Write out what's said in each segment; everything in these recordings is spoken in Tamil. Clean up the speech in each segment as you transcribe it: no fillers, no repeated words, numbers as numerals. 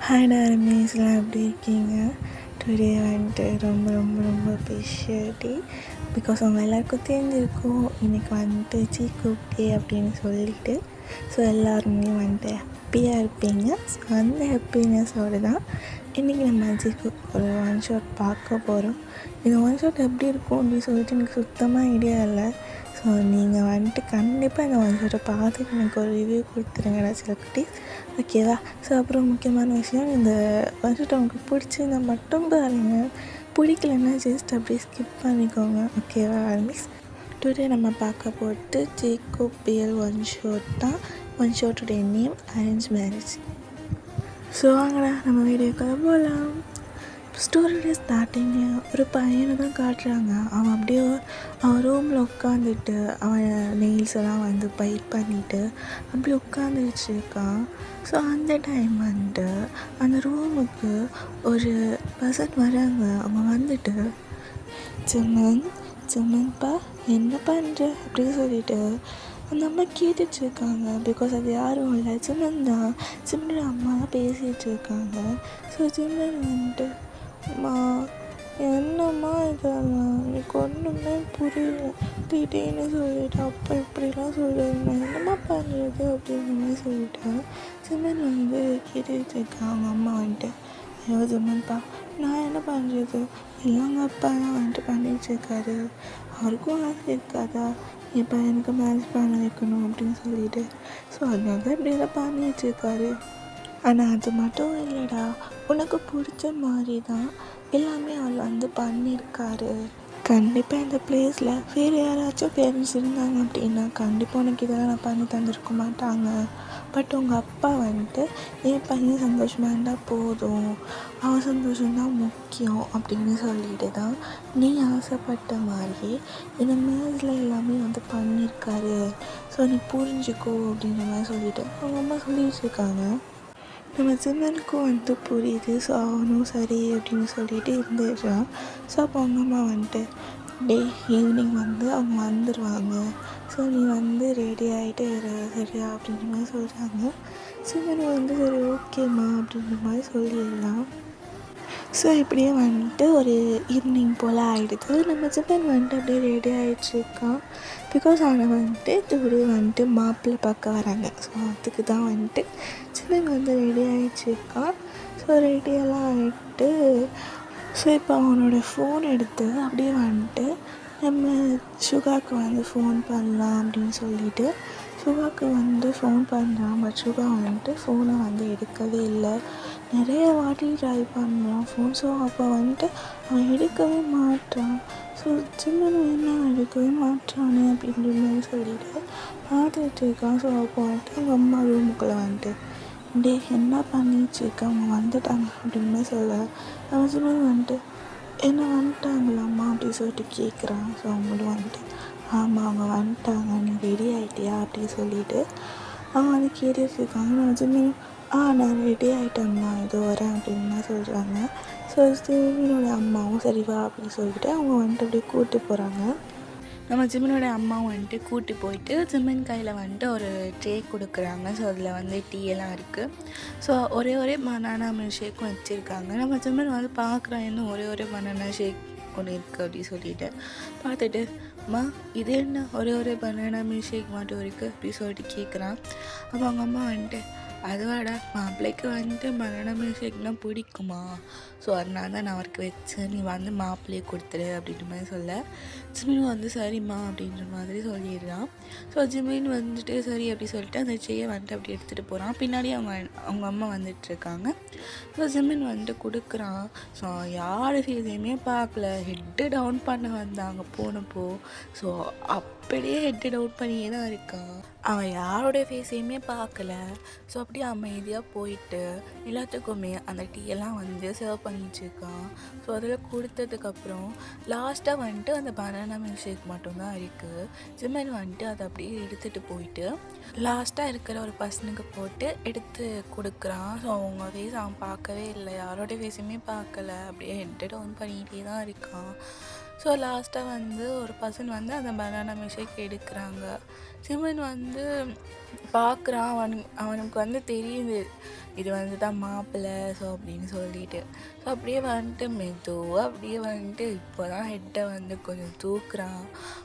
ஹாய் டார்மிஸ்லாம் எப்படி இருக்கீங்க? டுடே வந்துட்டு ரொம்ப ரொம்ப ரொம்ப ஸ்பெஷல் டே. பிகாஸ் அவங்க எல்லாேருக்கும் தெரிஞ்சிருக்கும் இன்றைக்கி வந்துட்டு சீக்குப் டே அப்படின்னு சொல்லிட்டு. ஸோ எல்லாருமே வந்துட்டு ஹாப்பியாக இருப்பீங்க. ஸோ அந்த ஹாப்பினஸோடு தான் இன்றைக்கி நம்ம சீக்குப் ஒரு ஒன் ஷாட் பார்க்க போகிறோம். இந்த ஒன் ஷாட் எப்படி இருக்கும் அப்படின்னு சொல்லிட்டு எனக்கு சுத்தமாக ஐடியா இல்லை. ஸோ நீங்கள் வந்துட்டு கண்டிப்பாக இந்த ஒன் ஷாட்டை பார்த்துட்டு எனக்கு ஒரு ரிவ்யூ கொடுத்துருங்கடா சில குட்டீஸ், ஓகேவா? ஸோ அப்புறம் முக்கியமான விஷயம், இந்த ஒன் ஷாட் உங்களுக்கு பிடிச்சிருந்தா மட்டும் பாருங்கள், பிடிக்கலன்னா ஜஸ்ட் அப்படியே ஸ்கிப் பண்ணிக்கோங்க, ஓகேவா? மிஸ் டுடே நம்ம பார்க்க போட்டு ஜேக்கப் பியல் ஒன் ஷாட் தான். ஒன் ஷாட்டோடைய நேம் அரேஞ்ச் மேரேஜ். ஸோ வாங்கடா நம்ம வீடியோக்குள்ள போகலாம். ஸ்டோரியோட ஸ்டார்டிங்கில் ஒரு பையனை தான் காட்டுறாங்க. அவன் அப்படியே அவன் ரூமில் உட்காந்துட்டு அவன் நெயில்ஸ் எல்லாம் வந்து பைட் பண்ணிவிட்டு அப்படி உட்காந்து வச்சுருக்கான். ஸோ அந்த டைம் வந்துட்டு அந்த ரூமுக்கு ஒரு பர்சன் வராங்க. அவங்க வந்துட்டு சுமன்பா என்ன பண்ணுற அப்படின்னு சொல்லிட்டு அந்த அம்மா கேட்டுட்ருக்காங்க. பிகாஸ் அது யாரும் இல்லை, சிம்மன் தான். சிம்மனோட அம்மா தான் பேசிகிட்ருக்காங்க. ஸோ சிம்மன் வந்துட்டு, அம்மா என்னம்மா இதெல்லாம் எனக்கு ஒன்றுமே புரியல, திடீர்னு சொல்லிவிட்டு அப்போ இப்படிலாம் சொல்கிறேன், நான் என்னம்மா பண்ணுறது அப்படின்ற மாதிரி சொல்லிட்டேன். சிம்மன் வந்து கேட்டுட்ருக்காங்க. அவங்க அம்மா வந்துட்டு, ஐயோ சிம்மன்பா நான் என்ன பண்ணுறது, எல்லாம் உங்கள் அப்பா தான் வந்துட்டு பண்ணிகிட்ருக்காரு, அவருக்கும் ஆசை இருக்காதா என் பையனுக்கு மேரேஜ் பண்ண வைக்கணும் அப்படின்னு சொல்லிட்டு. ஸோ அதனால தான் இப்படி எல்லாம் பண்ணிகிட்ருக்காரு. ஆனால் அது மட்டும் இல்லைடா, உனக்கு பிடிச்ச மாதிரி தான் எல்லாமே அவர் வந்து பண்ணியிருக்காரு. கண்டிப்பாக இந்த பிளேஸில் வேறு யாராச்சும் பேரண்ட்ஸ் இருந்தாங்க அப்படின்னா கண்டிப்பாக உனக்கு இதெல்லாம் நான் பண்ணி தந்திருக்க மாட்டாங்க. பட் உங்கள் அப்பா வந்துட்டு என் பையன் சந்தோஷமாக இருந்தால் போதும், அவன் சந்தோஷம்தான் முக்கியம் அப்படின்னு சொல்லிட்டு தான் நீ ஆசைப்பட்ட மாதிரி இந்த மேரேஜில் எல்லாமே வந்து பண்ணியிருக்காரு. ஸோ நீ புரிஞ்சுக்கோ அப்படின்ற மாதிரி சொல்லிவிட்டு அவங்க அம்மா சொல்லிகிட்டு இருக்காங்க. நம்ம சிம்மனுக்கும் வந்து புரியுது. ஸோ அவனும் சரி அப்படின்னு சொல்லிட்டு இருந்துடுறான். ஸோ அப்போ அவங்க அம்மா வந்துட்டு ஈவினிங் வந்து அவங்க வந்துடுவாங்க, ஸோ நீ வந்து ரெடி ஆகிட்டு சரியா அப்படின்ற மாதிரி சொல்கிறாங்க. சிம்மன் வந்து சரி ஓகேம்மா அப்படின்ற மாதிரி சொல்லிடலாம். ஸோ இப்படியே வந்துட்டு ஒரு ஈவினிங் போல் ஆகிடுது. நம்ம சிம்மன் வந்துட்டு அப்படியே ரெடி ஆகிட்ருக்கான். பிகாஸ் அவனை வந்துட்டு டுடே வந்துட்டு மாப்பிள்ளை பார்க்க வராங்க. ஸோ அதுக்கு தான் வந்துட்டு சிம்மன் வந்து ரெடி ஆகிட்ருக்கான். ஸோ ரெடியெல்லாம் ஆகிட்டு ஸோ இப்போ அவனோட ஃபோன் எடுத்து அப்படியே வந்துட்டு நம்ம சுகாவுக்கு வந்து ஃபோன் பண்ணலாம் அப்படின்னு சொல்லிட்டு சுகாவுக்கு வந்து ஃபோன் பண்ணுறான். பட் சுகா வந்துட்டு ஃபோனை வந்து எடுக்கவே இல்லை. நிறைய வாட்டி ட்ரை பண்ணுறான் ஃபோன். ஸோ அப்போ வந்துட்டு அவன் எடுக்கவே மாட்டான். ஸோ சிம்மன் என்ன எடுக்கவே மாட்டானே அப்படின்ற மாதிரி சொல்லிட்டு பார்த்துட்டு இருக்கான். ஸோ அப்போ வந்துட்டு அவங்க அம்மா ரூமுக்குள்ளே வந்துட்டு என்ன பண்ணிகிட்ருக்க, அவங்க வந்துட்டாங்க அப்படின்னு சொல்ல அவன் சிம்மன் வந்துட்டு என்ன வந்துட்டாங்களாம்மா அப்படின்னு சொல்லிட்டு கேட்குறான். ஸோ அவங்களும் வந்துட்டு ஆமாம் அவங்க வந்துட்டாங்க, நீ ரெடி ஆகிட்டியா அப்படின்னு சொல்லிட்டு அவங்க வந்து கேட்டுட்டு இருக்காங்க. நான் சிம்மன் நான் ரெடி ஆகிட்டேம்மா இதோ வரேன் அப்படின்னு சொல்கிறாங்க. ஸோ சிம்மனோட அம்மாவும் சரி வா அப்படின்னு சொல்லிட்டு அவங்க வந்துட்டு அப்படியே கூப்பிட்டு போகிறாங்க. நம்ம ஜிம்மனோட அம்மாவும் வந்துட்டு கூட்டி போயிட்டு ஜிம்மன் கையில் வந்துட்டு ஒரு ட்ரே கொடுக்குறாங்க. ஸோ அதில் வந்து டீ எல்லாம் இருக்குது. ஸோ ஒரே பனானா மில்க் ஷேக்கும் வச்சுருக்காங்க. நம்ம ஜிம்மன் வந்து பார்க்குறான், இன்னும் ஒரே பனானா ஷேக் ஒன்று இருக்குது அப்படின்னு சொல்லிட்டு பார்த்துட்டு, அம்மா இது என்ன ஒரே பனானா மில்க் ஷேக் மட்டும் இருக்குது அப்படின்னு சொல்லிட்டு கேட்குறான். அப்போ அவங்க அம்மா வந்துட்டு, அதுவாடா மாப்பிள்ளைக்கு வந்துட்டு பனானா மில்க் ஷேக்னால் பிடிக்குமா, ஸோ அதனால தான் நான் அவருக்கு வச்சேன், நீ வந்து மாப்பிள்ளையை கொடுத்துரு அப்படின்ற மாதிரி சொல்ல ஜிமின் வந்து சரிம்மா அப்படின்ற மாதிரி சொல்லிடுறான். ஸோ ஜிமின் வந்துட்டு சரி அப்படி சொல்லிட்டு அந்த செய்யை வந்துட்டு அப்படி எடுத்துகிட்டு போகிறான். பின்னாடி அவங்க அம்மா வந்துட்டுருக்காங்க. ஸோ ஜிமின் வந்துட்டு கொடுக்குறான். ஸோ யார் ஃபேஸையுமே பார்க்கல, ஹெட்டு டவுன் பண்ண வந்தாங்க போனப்போ. ஸோ அப்படியே ஹெட்டு டவுன் பண்ணியே தான் இருக்கான். அவன் யாரோடைய ஃபேஸையுமே பார்க்கல. ஸோ அப்படியே அமைதியாக போயிட்டு எல்லாத்துக்குமே அந்த டீயெல்லாம் வந்து சர்வ் பண்ணிகிட்ருக்கான். ஸோ அதில் கொடுத்ததுக்கப்புறம் லாஸ்ட்டாக வந்துட்டு அந்த பனானா மில்க் ஷேக் மட்டும்தான் இருக்குது. ஜிம்மன் வந்துட்டு அதை அப்படியே எடுத்துகிட்டு போயிட்டு லாஸ்ட்டாக இருக்கிற ஒரு பர்சனுக்கு போட்டு எடுத்து கொடுக்குறான். ஸோ அவங்க ஃபேஸ் அவன் பார்க்கவே இல்லை, யாரோடைய ஃபேஸுமே பார்க்கல, அப்படியே ஹெட்டு டவுன் பண்ணிகிட்டே தான் இருக்கான். ஸோ லாஸ்ட்டாக வந்து ஒரு பர்சன் வந்து அந்த பனானா மில்க் ஷேக் எடுக்கிறாங்க. சிம்ரன் வந்து பார்க்குறான். அவனுக்கு வந்து தெரியுது இது வந்து தான் மாப்பிள்ளை ஸோ அப்படின்னு சொல்லிட்டு. ஸோ அப்படியே வந்துட்டு மெதுவாக அப்படியே வந்துட்டு இப்போ தான் ஹெட்டை வந்து கொஞ்சம் தூக்குறான்.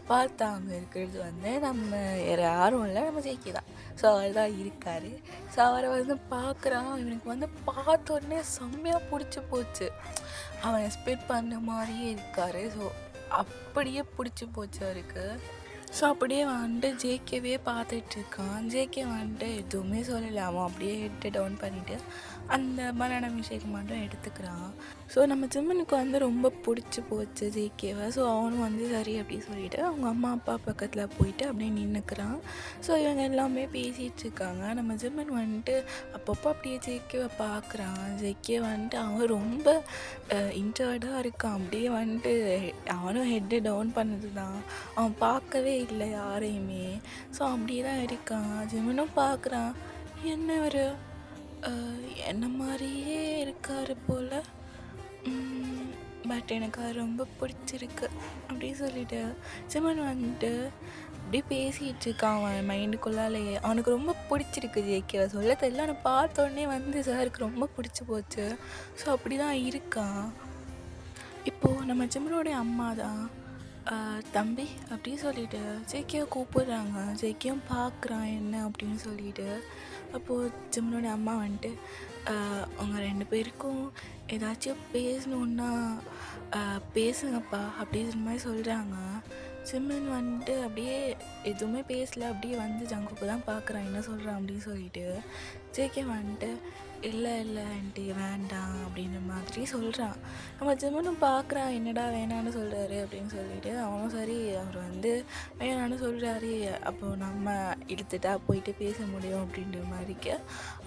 பார்த்தா அங்கே இருக்கிறது வந்து நம்ம வேறு யாரும் இல்லை, நம்ம ஜெய்கே தான். ஸோ அவர் தான் இருக்கார். ஸோ அவரை வந்து பார்க்குறான். இவனுக்கு வந்து பார்த்தோன்னே செம்மையாக பிடிச்சி போச்சு. அவன் எக்ஸ்பெக்ட் பண்ண மாதிரியே இருக்கார். ஸோ அப்படியே பிடிச்சி போச்சு அவருக்கு. ஸோ அப்படியே வந்துட்டு ஜேகேவே பார்த்துட்ருக்கான். ஜேகே வந்துட்டு எதுவுமே சொல்லலை. அவன் அப்படியே ஹெட்டை டவுன் பண்ணிவிட்டு அந்த பனானா மில்க்ஷேக் மட்டும் எடுத்துக்கிறான். ஸோ நம்ம ஜிம்மனுக்கு வந்து ரொம்ப பிடிச்சி போச்சு ஜேகேவை. ஸோ அவனும் வந்து சரி அப்படின்னு சொல்லிவிட்டு அவங்க அம்மா அப்பா பக்கத்தில் போயிட்டு அப்படியே நின்றுக்கிறான். ஸோ இவங்க எல்லாமே பேசிகிட்டு இருக்காங்க. நம்ம ஜிம்மன் வந்துட்டு அப்பப்போ அப்படியே ஜேகேவை பார்க்குறான். ஜேகே வந்துட்டு அவன் ரொம்ப இன்ட்ரோவர்டாக இருக்கான். அப்படியே வந்துட்டு அவனும் ஹெட்டை டவுன் பண்ணது தான். அவன் பார்க்கவே இல்லை யாரையுமே. ஸோ அப்படியே தான் இருக்கான். ஜிம்மனும் பார்க்குறான். என்ன ஒரு என்ன மாதிரியே இருக்கார் போல், பட் எனக்கு அது ரொம்ப பிடிச்சிருக்கு அப்படின்னு சொல்லிட்டு ஜிம்மன் வந்துட்டு அப்படியே பேசிகிட்டு இருக்கான். அவன் மைண்டுக்குள்ளாலேயே அவனுக்கு ரொம்ப பிடிச்சிருக்கு ஜேகேவை. சொல்ல தெரியல, அவனை பார்த்தோன்னே வந்து சாருக்கு ரொம்ப பிடிச்சி போச்சு. ஸோ அப்படி தான் இருக்கான். இப்போது நம்ம ஜிம்மனோடைய அம்மா தான் தம்பி அப்படின்னு சொல்லிட்டு ஜேகேவை கூப்பிடுறாங்க. ஜேகேவும் பார்க்குறான் என்ன அப்படின்னு சொல்லிட்டு. அப்போது ஜிம்மனோட அம்மா வந்துட்டு அவங்க 2 பேருக்கும் ஏதாச்சும் பேசணுன்னா பேசுங்கப்பா அப்படின்ற மாதிரி சொல்கிறாங்க. ஜிம்மன் வந்துட்டு அப்படியே எதுவுமே பேசலை. அப்படியே வந்து ஜங்குக்கு தான் பார்க்குறான் என்ன சொல்கிறான் அப்படின்னு சொல்லிட்டு. ஜேகே வந்துட்டு இல்லை ஆண்டி வேண்டாம் அப்படின்ற மாதிரி சொல்கிறான். நம்ம ஜிம்மனும் பார்க்குறான் என்னடா வேணான்னு சொல்கிறாரு அப்படின்னு சொல்லிட்டு. அவனும் சரி அவர் வந்து வேணான்னு சொல்கிறாரு, அப்போது நம்ம இழுத்துட்டா போயிட்டு பேச முடியும் அப்படின்ற மாதிரிக்கு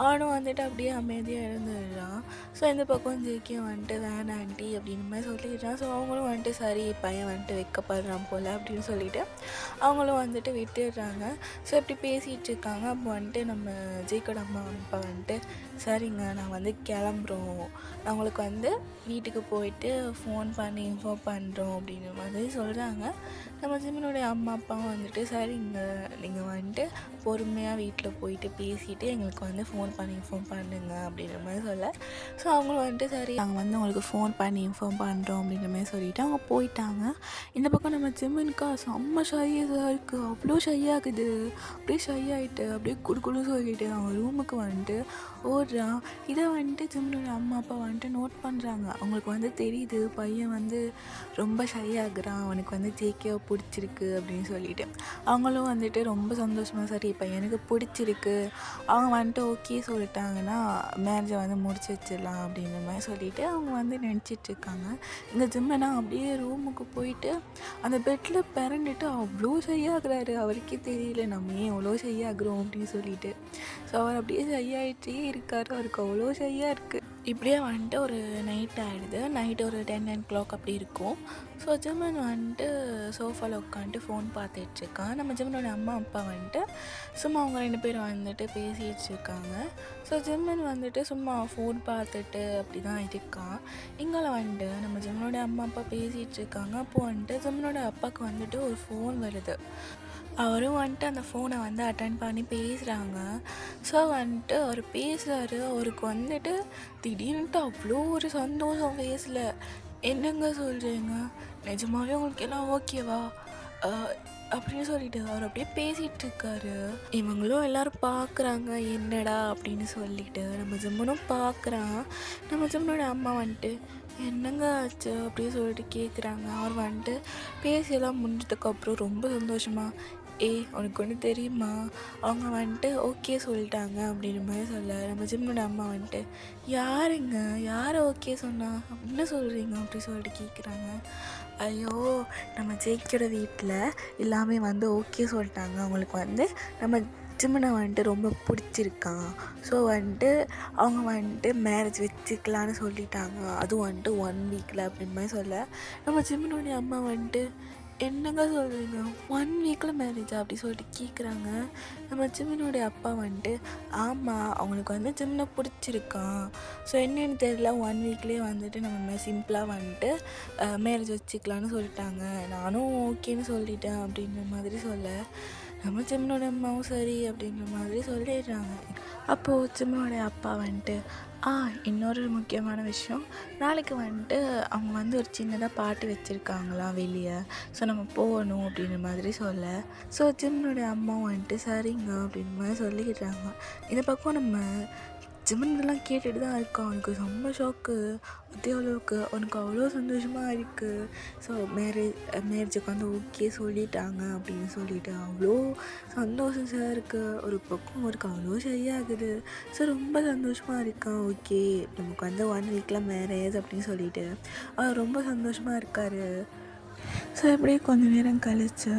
அவனும் வந்துட்டு அப்படியே அமைதியாக இருந்துடுறான். ஸோ இந்த பக்கம் ஜேகே வந்துட்டு வேணாம் ஆண்டி அப்படின்ற மாதிரி சொல்லிடுறான். ஸோ அவங்களும் வந்துட்டு சரி பையன் வந்துட்டு வைக்கப்படுறான் போல் அப்படின்னு சொல்லிட்டு அவங்களும் வந்துட்டு விட்டுடுறாங்க. ஸோ இப்படி பேசிகிட்டு இருக்காங்க. அப்போ வந்துட்டு நம்ம ஜேக்கோட அம்மா அப்பா வந்துட்டு சரிங்க நான் வந்து கிளம்புறோம், நான் உங்களுக்கு வந்து வீட்டுக்கு போயிட்டு ஃபோன் பண்ணி இன்ஃபார்ம் பண்ணுறோம் அப்படின்ற மாதிரி சொல்கிறாங்க. நம்ம ஜிம்மனுடைய அம்மா அப்பாவும் வந்துட்டு சரிங்க நீங்கள் வந்துட்டு பொறுமையாக வீட்டில் போயிட்டு பேசிவிட்டு எங்களுக்கு வந்து ஃபோன் பண்ணி இன்ஃபார்ம் பண்ணுங்க அப்படின்ற மாதிரி சொல்ல. ஸோ அவங்களும் வந்துட்டு சரி நாங்கள் வந்து உங்களுக்கு ஃபோன் பண்ணி இன்ஃபார்ம் பண்ணுறோம் அப்படின்ற மாதிரி சொல்லிவிட்டு அவங்க போயிட்டாங்க. இந்த பக்கம் நம்ம ஜிம்மனுக்கா செம்ம ஷையாக இருக்குது. அவ்வளோ ஷையாகுது. அப்படியே ஷை ஆகிட்டு அப்படியே குடுக்குன்னு சொல்லிட்டு அவன் ரூமுக்கு வந்துட்டு ஓடுறான். இதை வந்துட்டு ஜிம்மனோட அம்மா அப்பா வந்துட்டு நோட் பண்ணுறாங்க. அவங்களுக்கு வந்து தெரியுது பையன் வந்து ரொம்ப ஷையாகிறான், அவனுக்கு வந்து ஜேகேவை பிடிச்சிருக்கு அப்படின்னு சொல்லிட்டு. அவங்களும் வந்துட்டு ரொம்ப சந்தோஷமாக சரி பையனுக்கு பிடிச்சிருக்கு, அவங்க வந்துட்டு ஓகே சொல்லிட்டாங்கன்னா மேரேஜை வந்து முடிச்சு வச்சிடலாம் அப்படின்ற மாதிரி சொல்லிவிட்டு அவங்க வந்து நினச்சிட்ருக்காங்க. இந்த ஜிம்மனா அப்படியே ரூமுக்கு போயிட்டு அந்த பெட்டில் பிறண்டுட்டு அவ்வளோ ஷையாகிறாரு. அவருக்கே தெரியல நம்ம ஏன் எவ்வளோ ஷையாகிறோம் அப்படின்னு சொல்லிட்டு. ஸோ அவர் அப்படியே ஷையாகிட்டே இருக்கார். அவருக்கு அவ்வளோ ஷையாக இருக்குது. இப்படியே வந்துட்டு ஒரு நைட் ஆகிடுது. நைட்டு ஒரு 10 o'clock அப்படி இருக்கும். ஸோ ஜிம்மன் வந்துட்டு சோஃபாவில் உட்காந்துட்டு ஃபோன் பார்த்துட்ருக்கான். நம்ம ஜிம்மனோட அம்மா அப்பா வந்துட்டு சும்மா அவங்க 2 பேரும் வந்துட்டு பேசிகிட்டு இருக்காங்க. ஸோ ஜிம்மன் வந்துட்டு சும்மா ஃபோன் பார்த்துட்டு அப்படி தான் இருக்கான். இங்கே வந்துட்டு நம்ம ஜிம்மனோட அம்மா அப்பா பேசிகிட்டு இருக்காங்க. அப்போது வந்துட்டு ஜிம்மனோட அப்பாவுக்கு வந்துட்டு ஒரு ஃபோன் வருது. அவரும் வந்துட்டு அந்த ஃபோனை வந்து அட்டன் பண்ணி பேசுகிறாங்க. ஸோ வந்துட்டு அவர் பேசுகிறாரு. அவருக்கு வந்துட்டு திடீர்னுட்டு அவ்வளோ ஒரு சந்தோஷம் ஃபேஸில். என்னங்க சொல்கிறீங்க, நிஜமாவே உங்களுக்கு எல்லாம் ஓகேவா அப்படின்னு சொல்லிட்டு அவர் அப்படியே பேசிகிட்டு இருக்காரு. இவங்களும் எல்லோரும் பார்க்குறாங்க என்னடா அப்படின்னு சொல்லிட்டு. நம்ம ஜிம்மனும் பார்க்குறான். நம்ம ஜிம்மனோட அம்மா வந்துட்டு என்னங்க ஆச்சு அப்படின்னு சொல்லிட்டு கேட்குறாங்க. அவர் வந்துட்டு பேசியெல்லாம் முடிஞ்சதுக்கப்புறம் ரொம்ப சந்தோஷமாக உனக்கு ஒன்று தெரியுமா, அவங்க வந்துட்டு ஓகே சொல்லிட்டாங்க அப்படின்ற மாதிரி சொல்ல. நம்ம ஜிம்மனோட அம்மா வந்துட்டு யாருங்க யாரை ஓகே சொன்னா என்ன சொல்கிறீங்க அப்படி சொல்லிட்டு கேட்குறாங்க. ஐயோ நம்ம ஜேக்கோட வீட்டில் எல்லாமே வந்து ஓகே சொல்லிட்டாங்க. அவங்களுக்கு வந்து நம்ம ஜிம்மனை வந்துட்டு ரொம்ப பிடிச்சிருக்கான். ஸோ வந்துட்டு அவங்க வந்துட்டு மேரேஜ் வச்சுக்கலான்னு சொல்லிட்டாங்க. அதுவும் வந்துட்டு 1 weekல அப்படின்னு மாதிரி சொல்ல. நம்ம ஜிம்மனுடைய அம்மா வந்துட்டு என்னங்க சொல்கிறீங்க 1 weekல மேரேஜா அப்படி சொல்லிட்டு கேட்குறாங்க. நம்ம ஜிம்மனுடைய அப்பா வந்துட்டு ஆமாம் அவங்களுக்கு வந்து ஜிம்மனை பிடிச்சிருக்கான். ஸோ என்னென்னு தெரியல 1 weekலேயே வந்துட்டு நம்ம சிம்பிளாக வந்துட்டு மேரேஜ் வச்சுக்கலான்னு சொல்லிட்டாங்க. நானும் ஓகேன்னு சொல்லிட்டேன் அப்படின்ற மாதிரி சொல்ல. நம்ம ஜிம்மனோட அம்மாவும் சரி அப்படின்ற மாதிரி சொல்லிடுறாங்க. அப்போது ஜிம்மனோட அப்பா வந்துட்டு இன்னொரு முக்கியமான விஷயம், நாளைக்கு வந்துட்டு அவங்க வந்து ஒரு சின்னதாக பார்ட்டி வச்சுருக்காங்களாம் வெளியே, ஸோ நம்ம போகணும் அப்படின்ற மாதிரி சொல்ல, ஸோ ஜிம்மனோட அம்மாவும் வந்துட்டு சரிங்க அப்படின்ற மாதிரி சொல்லிக்கிட்டாங்க. இந்த பக்கம் நம்ம ஜிம்மன் இதெல்லாம் கேட்டுட்டு தான் இருக்கான். அவனுக்கு செம்ம ஷாக்கு. அதே அளவுக்கு அவனுக்கு அவ்வளோ சந்தோஷமாக இருக்குது. ஸோ மேரேஜுக்கு வந்து ஓகே சொல்லிட்டாங்க அப்படின்னு சொல்லிட்டு அவ்வளோ சந்தோஷம் சார் இருக்குது. ஒரு பக்கம் அவருக்கு அவ்வளோ சரியாகுது. ஸோ ரொம்ப சந்தோஷமாக இருக்கான். ஓகே நமக்கு வந்து 1 வீக்கில் மேரேஜ் அப்படின்னு சொல்லிட்டு அவர் ரொம்ப சந்தோஷமாக இருக்கார். ஸோ இப்படியே கொஞ்சம் நேரம் கழிச்சு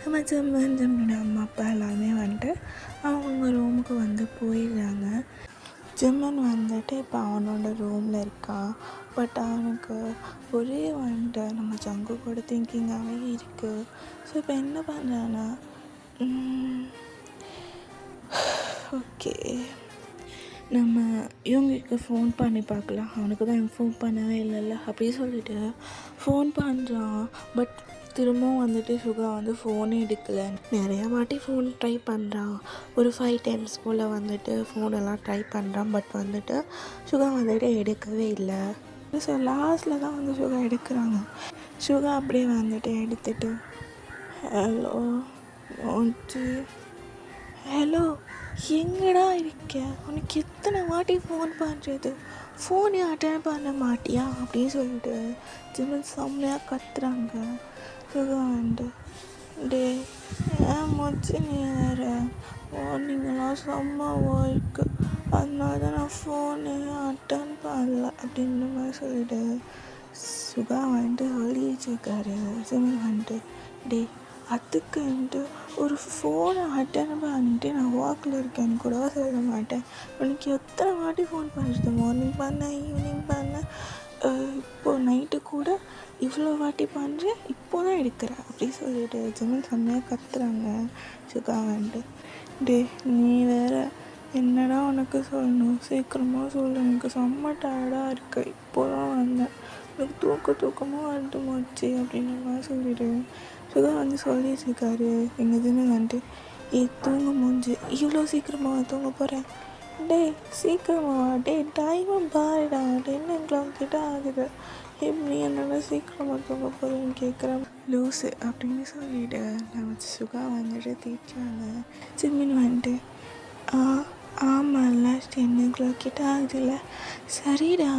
நம்ம ஜிம்மனோட அம்மா அப்பா எல்லாமே வந்துட்டு அவங்க ரூமுக்கு வந்து போயிடுறாங்க. ஜிம்மன் வந்துட்டு இப்போ அவனோட ரூமில் இருக்கான். பட் அவனுக்கு ஒரே வந்துட்டு நம்ம ஜங்கு கூட திங்கிங்காகவே இருக்குது. ஸோ இப்போ என்ன பண்ணுறான்னா, ஓகே நம்ம இவங்களுக்கு ஃபோன் பண்ணி பார்க்கலாம், அவனுக்கு தான் இவன் ஃபோன் பண்ணவே இல்லைல்ல அப்படின்னு சொல்லிட்டு ஃபோன் பண்ணுறான். பட் திரும்பவும் வந்துட்டு சுகா வந்து ஃபோனே எடுக்கலை. நிறையா வாட்டி ஃபோன் ட்ரை பண்ணுறான். ஒரு 5 times போல் வந்துட்டு ஃபோனெல்லாம் ட்ரை பண்ணுறான். பட் வந்துட்டு சுகா வந்துட்டு எடுக்கவே இல்லை. ஸோ லாஸ்ட்டில் தான் வந்து சுகா எடுக்கிறாங்க. சுகா அப்படியே வந்துட்டு எடுத்துட்டு ஹலோ ஹலோ எங்கடா இருக்க, உனக்கு எத்தனை வாட்டி ஃபோன் பண்ணுறது, ஃபோனே அட்டன் பண்ண மாட்டியா அப்படின்னு சொல்லிட்டு ஜிம்மன் செம்மையாக கத்துறாங்க. சுகா வந்துட்டு டே ஏன் மச்சி நீ வேறு மார்னிங்கெல்லாம் செம்ம ஒர்க்கு, அதனால தான் நான் ஃபோனே அட்டன் பண்ணல அப்படின்ற மாதிரி சொல்லிட்டு சுகா வந்துட்டு சொல்லிட்டுருக்காரு. ஜிம்மன் வந்துட்டு டே அதுக்குன்ட்டு ஒரு ஃபோனை அட்டன் பண்ணிட்டு நான் வாக்கில் இருக்கேன்னு கூட சொல்ல மாட்டேன். உனக்கு எத்தனை வாட்டி ஃபோன் பண்ணுறது, மார்னிங் பண்ணேன், ஈவினிங் பண்ணேன், இப்போது நைட்டு கூட இவ்வளோ வாட்டி பண்ணுறேன், இப்போ தான் எடுக்கிறேன் அப்படி சொல்லிட்டு ஜிம்மன் செம்மையாக கத்துறாங்க. சுகா வந்துட்டு டே நீ வேறு என்னடா உனக்கு சொல்லணும், சீக்கிரமாக சொல்லு, எனக்கு செம்ம டயர்டாக இருக்குது, இப்போ தான் வந்தேன், எனக்கு தூக்கமாக வந்துட்டு போச்சு அப்படின்ற மாதிரி சொல்லிட்டு சுகா வந்து சொல்லிட்டுருக்காரு. எங்கள் ஜிம்மன் வந்துட்டு தூங்க முடிஞ்சு இவ்வளோ சீக்கிரமாக தூங்க போகிறேன், டே சீக்கிரமாவா, டே டைமை பாருடா, 10 o'clock கிட்ட ஆகுது, எப்படி என்னோட சீக்கிரமாக தூங்க போகிறேன்னு கேட்குறேன் லூஸு அப்படின்னு சொல்லிட்டு நம்ம சுகா வந்துட்டு திட்டுறாங்க. ஜிம்மன் வந்துட்டு ஆமாம்ல 10 o'clock கிட்ட ஆகுதுல்ல, சரிடா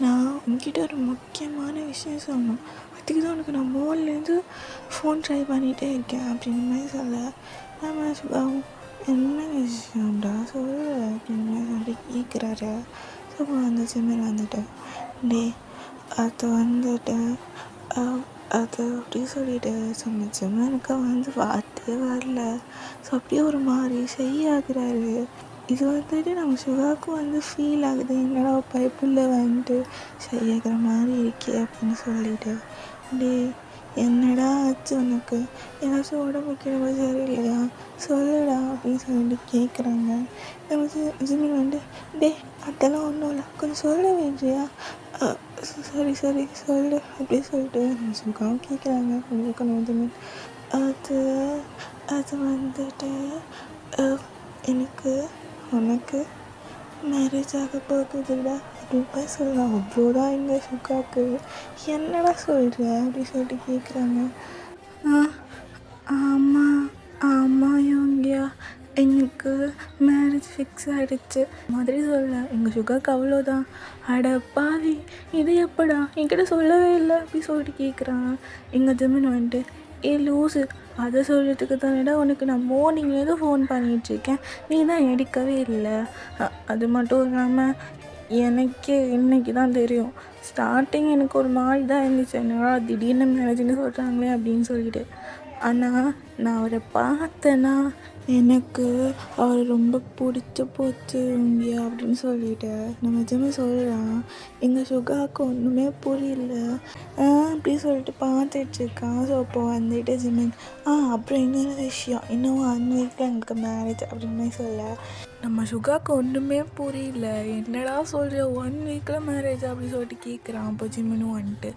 நான் உங்ககிட்ட ஒரு முக்கியமான விஷயம் சொல்லணும், அதுக்கு தான் உனக்கு நான் மோல்லேருந்து ஃபோன் ட்ரை பண்ணிகிட்டே இருக்கேன் அப்படின்ற மாதிரி சொல்ல, நம்ம சுகாவும் என்ன விஷயம்டா சொல்லு அப்படின்னு சொல்லி கேட்குறாரு. ஸோ அந்த ஜிம்மன் வந்துட்டு டே அது வந்துட்டு அது அப்படி சொல்லிட்டு சொன்ன ஜிம்மனுக்கு வந்து வார்த்தையே வரல. ஸோ அப்படியே ஒரு மாதிரி செய்யாகிறாரு. இது வந்துட்டு நம்ம சுகாவுக்கு வந்து ஃபீல் ஆகுது, என்னடா பைப்புள்ள வந்துட்டு செய்யாகிற மாதிரி இருக்கே அப்படின்னு சொல்லிட்டு டே என்னடா ஆச்சு உனக்கு, ஏதாச்சும் உடம்புக்கு ரொம்ப சரியில்லையா சொல்லுடா அப்படின்னு சொல்லிட்டு கேட்குறாங்க. நம்ம ஜிம்மன் வந்துட்டு டே அதெல்லாம் ஒன்றும் இல்லை, கொஞ்சம் சொல்ல வேண்டியா, சரி சொல்லு அப்படி சொல்லிட்டு நம்ம சுகாவும் கேட்குறாங்க. உங்களுக்கு நம்ம ஜிம்மன் அது வந்துட்டு எனக்கு உனக்கு மேரேஜ் ஆக போகுதுடா அப்படின்னு சொல்லலாம். அவ்வளோதான் எங்கள் சுகாவுக்கு. என்னடா சொல்கிற அப்படி சொல்லிட்டு கேட்குறாங்க. ஆமாம் யோங்கியா எங்களுக்கு மேரேஜ் ஃபிக்ஸ் ஆகிடுச்சு மாதிரி சொல்ல, எங்கள் சுகாவுக்கு அவ்வளோதான். அட பாவி இது எப்படா என்கிட்ட சொல்லவே இல்லை அப்படி சொல்லிட்டு கேட்குறான். எங்கள் ஜிம்மன் வந்துட்டு லூஸு அதை சொல்கிறதுக்கு தானேடா உனக்கு நான் மார்னிங்லேருந்து ஃபோன் பண்ணிகிட்ருக்கேன், நீ தான் எடுக்கவே இல்லை. அது மட்டும் இல்லாமல் எனக்கே இன்றைக்கி தான் தெரியும், ஸ்டார்டிங் எனக்கு ஒரு மாதிரி தான் இருந்துச்சு, என்னடா திடீர்னு மேரேஜ்னு சொல்கிறாங்களே அப்படின்னு சொல்லிட்டு. ஆனால் நான் அவரை பார்த்தேன்னா எனக்கு அவர் ரொம்ப பிடிச்சி போச்சு இங்கே அப்படின்னு சொல்லிட்டு நம்ம ஜிம்மன் சொல்கிறான். எங்கள் சுகாவுக்கு ஒன்றுமே புரியல அப்படி சொல்லிட்டு பார்த்துட்ருக்கான். ஸோ அப்போ வந்துட்டு ஜிம்மன் அப்புறம் இன்னொரு விஷயம், இன்னும் 1 வீக்கில் எங்களுக்கு மேரேஜ் அப்படின்னு சொல்ல நம்ம சுகாவுக்கு ஒன்றுமே புரியல. என்னடா சொல்கிற, 1 வீக்கில் மேரேஜ் அப்படி சொல்லிட்டு கேட்குறான். அப்போ ஜிம்முன்னு வந்துட்டு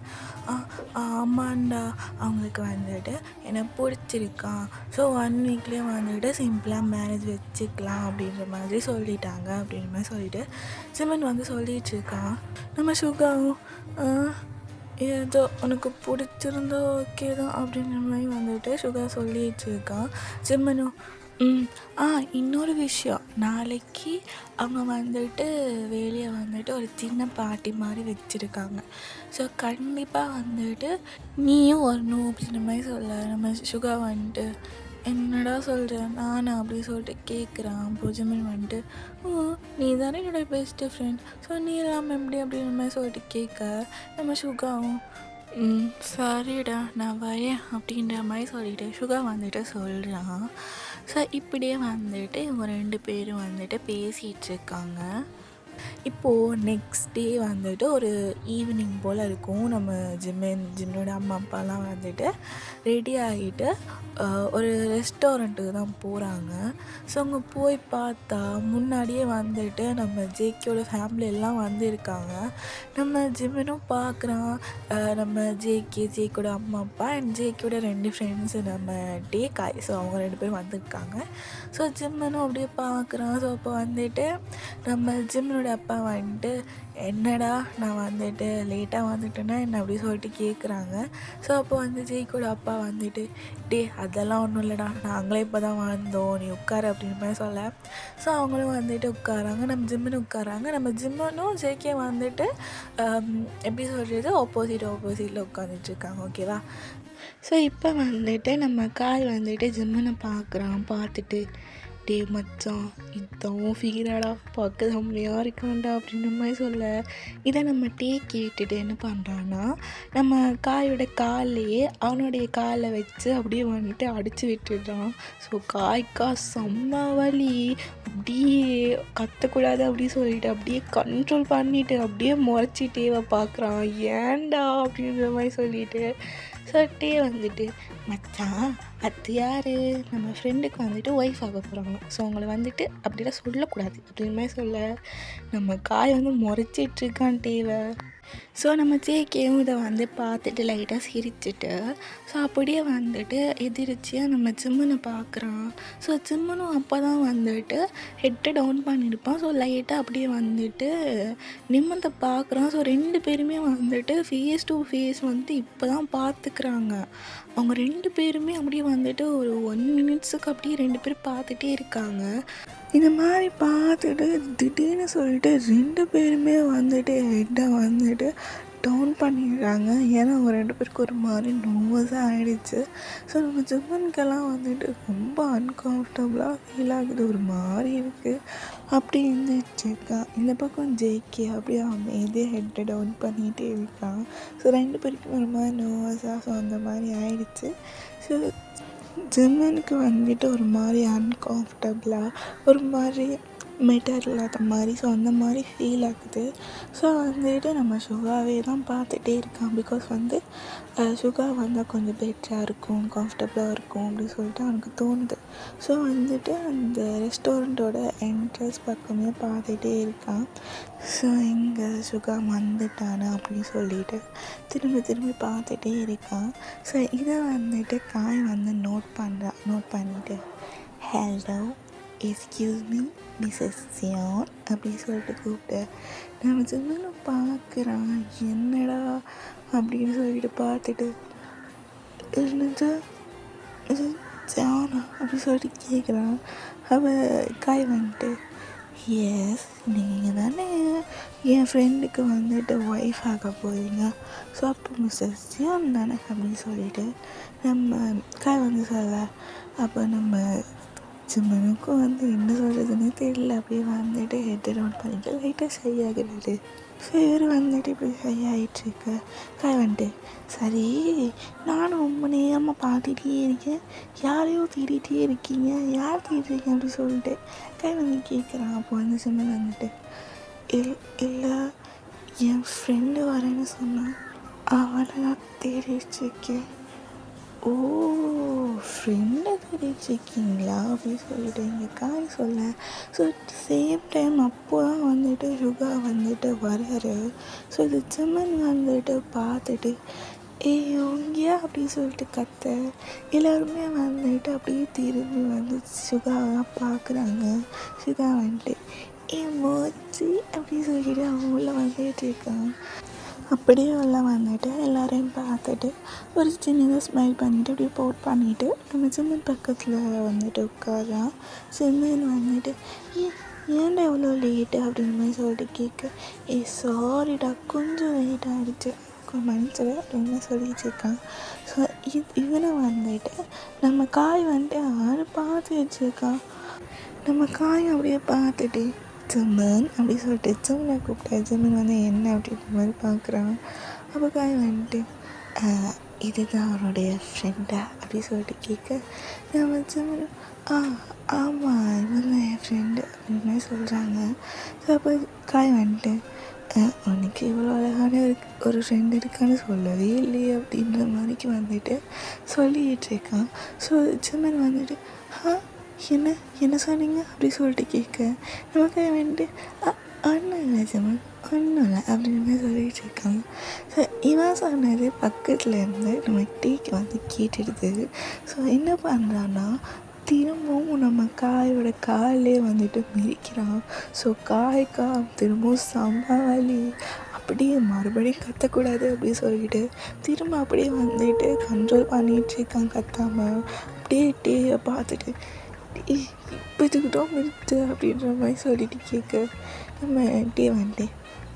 ஆமாண்டா, அவங்களுக்கு வந்துட்டு என்னை பிடிச்சிருக்கான். ஸோ 1 வீக்லேயே வந்துட்டு சிம்பிளாக மேரேஜ் வச்சுக்கலாம் அப்படின்ற மாதிரி சொல்லிட்டாங்க அப்படின்ற மாதிரி சொல்லிட்டு ஜிம்மன் வந்து சொல்லிகிட்டு இருக்கான். நம்ம சுகாவும் ஏதோ உனக்கு பிடிச்சிருந்தா ஓகே தான் அப்படின்ற மாதிரி வந்துட்டு சுகா சொல்லிகிட்டு இருக்கான். ஜிம்மனும் இன்னொரு விஷயம், நாளைக்கு அவங்க வந்துட்டு வெளியே வந்துட்டு ஒரு சின்ன பார்ட்டி மாதிரி வச்சுருக்காங்க. ஸோ கண்டிப்பாக வந்துட்டு நீயும் வரணும் அப்படின்ற மாதிரி சொல்ல நம்ம சுகா வந்துட்டு என்னடா சொல்கிறேன் நானும் அப்படி சொல்லிட்டு கேட்குறான். ஜிம்மன் வந்துட்டு நீ தானே என்னோடய பெஸ்ட்டு ஃப்ரெண்ட், ஸோ நீ இல்லாமல் எப்படி அப்படின்ற மாதிரி சொல்லிட்டு கேட்க நம்ம சுகாவும் சரிடா நான் வரேன் அப்படின்ற மாதிரி சொல்லிட்டு சுகா வந்துட்டு சொல்கிறான். ஸோ இப்படியே வந்துட்டு இவங்க 2 பேரும் வந்துட்டு பேசிகிட்ருக்காங்க. இப்போது நெக்ஸ்ட் டே வந்துட்டு ஒரு ஈவினிங் போல் இருக்கும். நம்ம ஜிம்மனோட அம்மா அப்பாலாம் வந்துட்டு ரெடி ஆகிட்டு ஒரு ரெஸ்டாரண்ட்டுக்கு தான் போகிறாங்க. ஸோ அங்கே போய் பார்த்தா முன்னாடியே வந்துட்டு நம்ம ஜேகேயோட ஃபேமிலி எல்லாம் வந்திருக்காங்க. நம்ம ஜிம்மனும் பார்க்குறான். நம்ம ஜேகேயோட அம்மா அப்பா அண்ட் ஜேகேயோட 2 ஃப்ரெண்ட்ஸு நம்ம காய். ஸோ அவங்க 2 பேரும் வந்திருக்காங்க. ஸோ ஜிம்மனும் அப்படியே பார்க்குறான். ஸோ அப்போ வந்துட்டு நம்ம ஜிம்மனோட அப்பா வந்துட்டு என்னடா நான் வந்துட்டு லேட்டாக வந்துட்டேன்னா என்ன அப்படி சொல்லிட்டு கேட்குறாங்க. ஸோ அப்போ வந்து ஜேகேயோட அப்பா வந்துட்டு அதெல்லாம் ஒன்றும் இல்லைடா, நாங்களே இப்போ தான் வந்தோம், நீ உட்காரு அப்படின்ற மாதிரி சொல்ல. ஸோ அவங்களும் வந்துட்டு உட்காராங்க. நம்ம ஜிம்மனும் உட்காராங்க. நம்ம ஜிம்மனும் ஜேகே வந்துட்டு எப்படி சொல்கிறது ஆப்போசிட்டில் உட்காந்துட்ருக்காங்க. ஓகேவா? ஸோ இப்போ வந்துட்டு நம்ம காய் வந்துட்டு ஜிம்மனை பார்த்துட்டு மச்சான் இதான் ஃபிகராடா, பார்க்க செம்மையாக இருக்கான்டா அப்படின்ற மாதிரி சொல்ல, இதை நம்ம கேட்டுட்டு என்ன பண்ணுறான்னா நம்ம காயோட காலையே அவனுடைய காலை வச்சு அப்படியே வந்துட்டு அடித்து விட்டுடுறான். ஸோ காய்க்கா செம்ம வலி, அப்படியே கத்தக்கூடாது அப்படி சொல்லிட்டு அப்படியே கண்ட்ரோல் பண்ணிவிட்டு அப்படியே முறைச்சிட்டேவ பார்க்குறான். ஏன்டா அப்படின்ற மாதிரி சொல்லிட்டு சொல்லிட்டே வந்துட்டு மச்சான் அது யார், நம்ம ஃப்ரெண்டுக்கு வந்துட்டு ஒய்ஃப் ஆக போகிறாங்க. ஸோ அவங்கள வந்துட்டு அப்படிலாம் சொல்லக்கூடாது அப்படின்ற மாதிரி சொல்ல நம்ம காய் வந்து முறைச்சிட்ருக்கான் தேவை. ஸோ நம்ம ஜேகேவும் இதை வந்து பார்த்துட்டு லைட்டாக சிரிச்சுட்டு ஸோ அப்படியே வந்துட்டு எதிர்ச்சியாக நம்ம ஜிம்மனை பார்க்குறான். ஸோ ஜிம்மனும் அப்போ தான் வந்துட்டு ஹெட்டை டவுன் பண்ணியிருப்பான். ஸோ லைட்டாக அப்படியே வந்துட்டு நிம்மத்தை பார்க்குறான். ஸோ 2 பேருமே வந்துட்டு ஃபேஸ் டு ஃபேஸ் வந்துட்டு இப்போ தான் பார்த்துக்கிறாங்க. அவங்க 2 பேருமே அப்படியே வந்துட்டு ஒரு 1 மினிட்ஸுக்கு அப்படியே 2 பேரும் பார்த்துட்டே இருக்காங்க. இந்த மாதிரி பார்த்துட்டு திடீர்னு சொல்லிட்டு 2 பேருமே வந்துட்டு ஹெட்டை வந்துட்டு டவுன் பண்ணிடுறாங்க. ஏன்னா அவங்க 2 பேருக்கு ஒரு மாதிரி நர்வஸாக ஆகிடுச்சு. ஸோ நம்ம ஜிம்மனுக்கெல்லாம் வந்துட்டு ரொம்ப அன்கம்ஃபர்டபுளாக ஃபீல் ஆகுது, ஒரு மாதிரி இருக்குது. அப்படி இருந்துச்சுக்கா இந்த பக்கம் ஜேகே அப்படியே அமைதியாக ஹெட்டை டவுன் பண்ணிகிட்டே இருக்கான். ஸோ 2 பேருக்கும் ஒரு மாதிரி நர்வஸாக ஸோ அந்த மாதிரி ஆகிடுச்சு. ஸோ ஜிம்மனுக்கு வந்துட்டு ஒரு மாதிரி அன்கம்ஃபர்டபுளாக ஒரு மாதிரி மெட்டர் இல்லாத மாதிரி ஸோ அந்த மாதிரி ஃபீல் ஆகுது. ஸோ வந்துட்டு நம்ம சுகாவே தான் பார்த்துட்டே இருக்கான். பிகாஸ் வந்து சுகா வந்தால் கொஞ்சம் பெட்டராக இருக்கும், கம்ஃபர்டபுளாக இருக்கும் அப்படின்னு சொல்லிட்டு அவனுக்கு தோணுது. ஸோ வந்துட்டு அந்த ரெஸ்டாரண்ட்டோட என்ட்ரன்ஸ் பக்கமே பார்த்துட்டே இருக்கான். ஸோ எங்கே சுகா வந்துட்டானா அப்படின்னு சொல்லிட்டு திரும்பி பார்த்துட்டே இருக்கான். ஸோ இதை வந்துட்டு காய் வந்து நோட் பண்ணிட்டு ஹலோ எக்ஸ்கியூஸ் மீ மிஸ்ஸஸ் சியான் அப்படின்னு சொல்லிட்டு கூப்பிட்டு நம்ம ஜிம்மனை பார்க்குறான். என்னடா அப்படின்னு சொல்லிட்டு பார்த்துட்டு என்னது இது சியானா அப்படின்னு சொல்லிட்டு கேட்குறான். அவள் காய் வந்துட்டு எஸ் நீங்கள் தானே என் ஃப்ரெண்டுக்கு வந்துட்டு ஒய்ஃப் ஆக போகிறீங்க, ஸோ அப்போ மிஸ்ஸஸ் சியான் தானே அப்படின்னு சொல்லிட்டு நம்ம காய் வந்து சொல்ல அப்போ நம்ம ஜிம்மனுக்கும் வந்து என்ன சொல்கிறதுன்னே தெரியல. அப்படியே வந்துட்டு ஹெட்டை டவுன் பண்ணிட்டு லைட்டாக சரியாகிறது. ஸோ இவர் வந்துட்டு இப்படி சரியாகிட்டுருக்கு. காய் வந்துட்டு சரி நானும் ரொம்ப நேரமாக பார்த்துட்டே இருக்கேன், யாரையோ தேடிகிட்டே இருக்கீங்க, யார் தேடுறீங்க அப்படின்னு சொல்லிட்டு காய் வந்து கேட்குறான். அப்போ வந்து ஜிம்மன் வந்துட்டு இல்லை என் ஃப்ரெண்டு வரேன்னு சொன்னான், அவளை நான் தேடிட்டுருக்கேன் ஓ, ஃப்ரெண்டை தெரிவிச்சிருக்கீங்களா அப்படின்னு சொல்லிட்டு எங்கள் காய் சொல்ல. ஸோ சேம் டைம் அப்போ தான் வந்துட்டு சுகா வந்துட்டு வராரு. ஸோ இது ஜிம்மன் வந்துட்டு பார்த்துட்டு இங்கேயா அப்படின்னு சொல்லிட்டு கத்த. எல்லோருமே வந்துட்டு அப்படியே திரும்பி வந்து சுகாவை பார்க்குறாங்க. சுகா வந்துட்டு மோச்சி அப்படின்னு சொல்லிட்டு அவங்க உள்ள வந்துட்டு இருக்காங்க. அப்படியே உள்ள வந்துட்டு எல்லோரையும் பார்த்துட்டு ஒரு சின்னதாக ஸ்மைல் பண்ணிவிட்டு அப்படியே போட் பண்ணிவிட்டு நம்ம சிம்மன் பக்கத்தில் வந்துட்டு உட்காரான். சிம்மன் வந்துட்டு ஏன்டா எவ்வளோ லேட்டு அப்படின்ற மாதிரி சொல்லிட்டு கேட்க, சாரிடா கொஞ்சம் லேட் ஆகிடுச்சு மன்னிச்சிட அப்படின்னு சொல்லிட்டு இருக்கான். ஸோ இவனை வந்துட்டு நம்ம காய் வந்துட்டு யார் பார்த்து வச்சுருக்கான். நம்ம காய் அப்படியே பார்த்துட்டு ஜிம்மன் அப்படி சொல்லிட்டு ஜிம்மனை கூப்பிட்டா. ஜிம்மன் வந்து என்ன அப்படின்ற மாதிரி பார்க்குறான். அப்போ காய் வந்துட்டு இதுதான் அவனுடைய ஃப்ரெண்டா அப்படி சொல்லிட்டு கேட்க, நம்ம ஜிம்மன் ஆமாம் இவன் என் ஃப்ரெண்டு அப்படின்ற மாதிரி சொல்கிறாங்க. ஸோ அப்போ காய் வந்துட்டு உனக்கு இவ்வளோ அழகான ஒரு ஃப்ரெண்டு இருக்கான்னு சொல்லவே இல்லையே அப்படின்ற மாதிரிக்கு வந்துட்டு சொல்லிகிட்டு இருக்கான். ஸோ ஜிம்மன் வந்துட்டு என்ன சொன்னீங்க அப்படி சொல்லிட்டு கேட்க, நமக்கு வந்துட்டு ஒன்றும் இல்லை ஜிம்மன் ஒன்றும் இல்லை அப்படின்னு சொல்லிட்டு இருக்காங்க. ஸோ இவன் சொன்னது பக்கத்தில் இருந்து நம்ம டீக்கு வந்து கேட்டுடுது. ஸோ என்ன பண்ணுறான்னா திரும்பவும் நம்ம காயோட காலே வந்துட்டு மிதிக்கிறான். ஸோ காய்க்கா திரும்பவும் சமாளி அப்படியே மறுபடியும் கத்தக்கூடாது அப்படின்னு சொல்லிட்டு திரும்ப அப்படியே வந்துட்டு கண்ட்ரோல் பண்ணிகிட்டு இருக்கான் கத்தாமல். அப்படியே டீயை பார்த்துட்டு இப்போ இதுக்கிட்டோம் நிறுத்து அப்படின்ற மாதிரி சொல்லிட்டு கேட்க, நம்ம டீ வந்துட்டு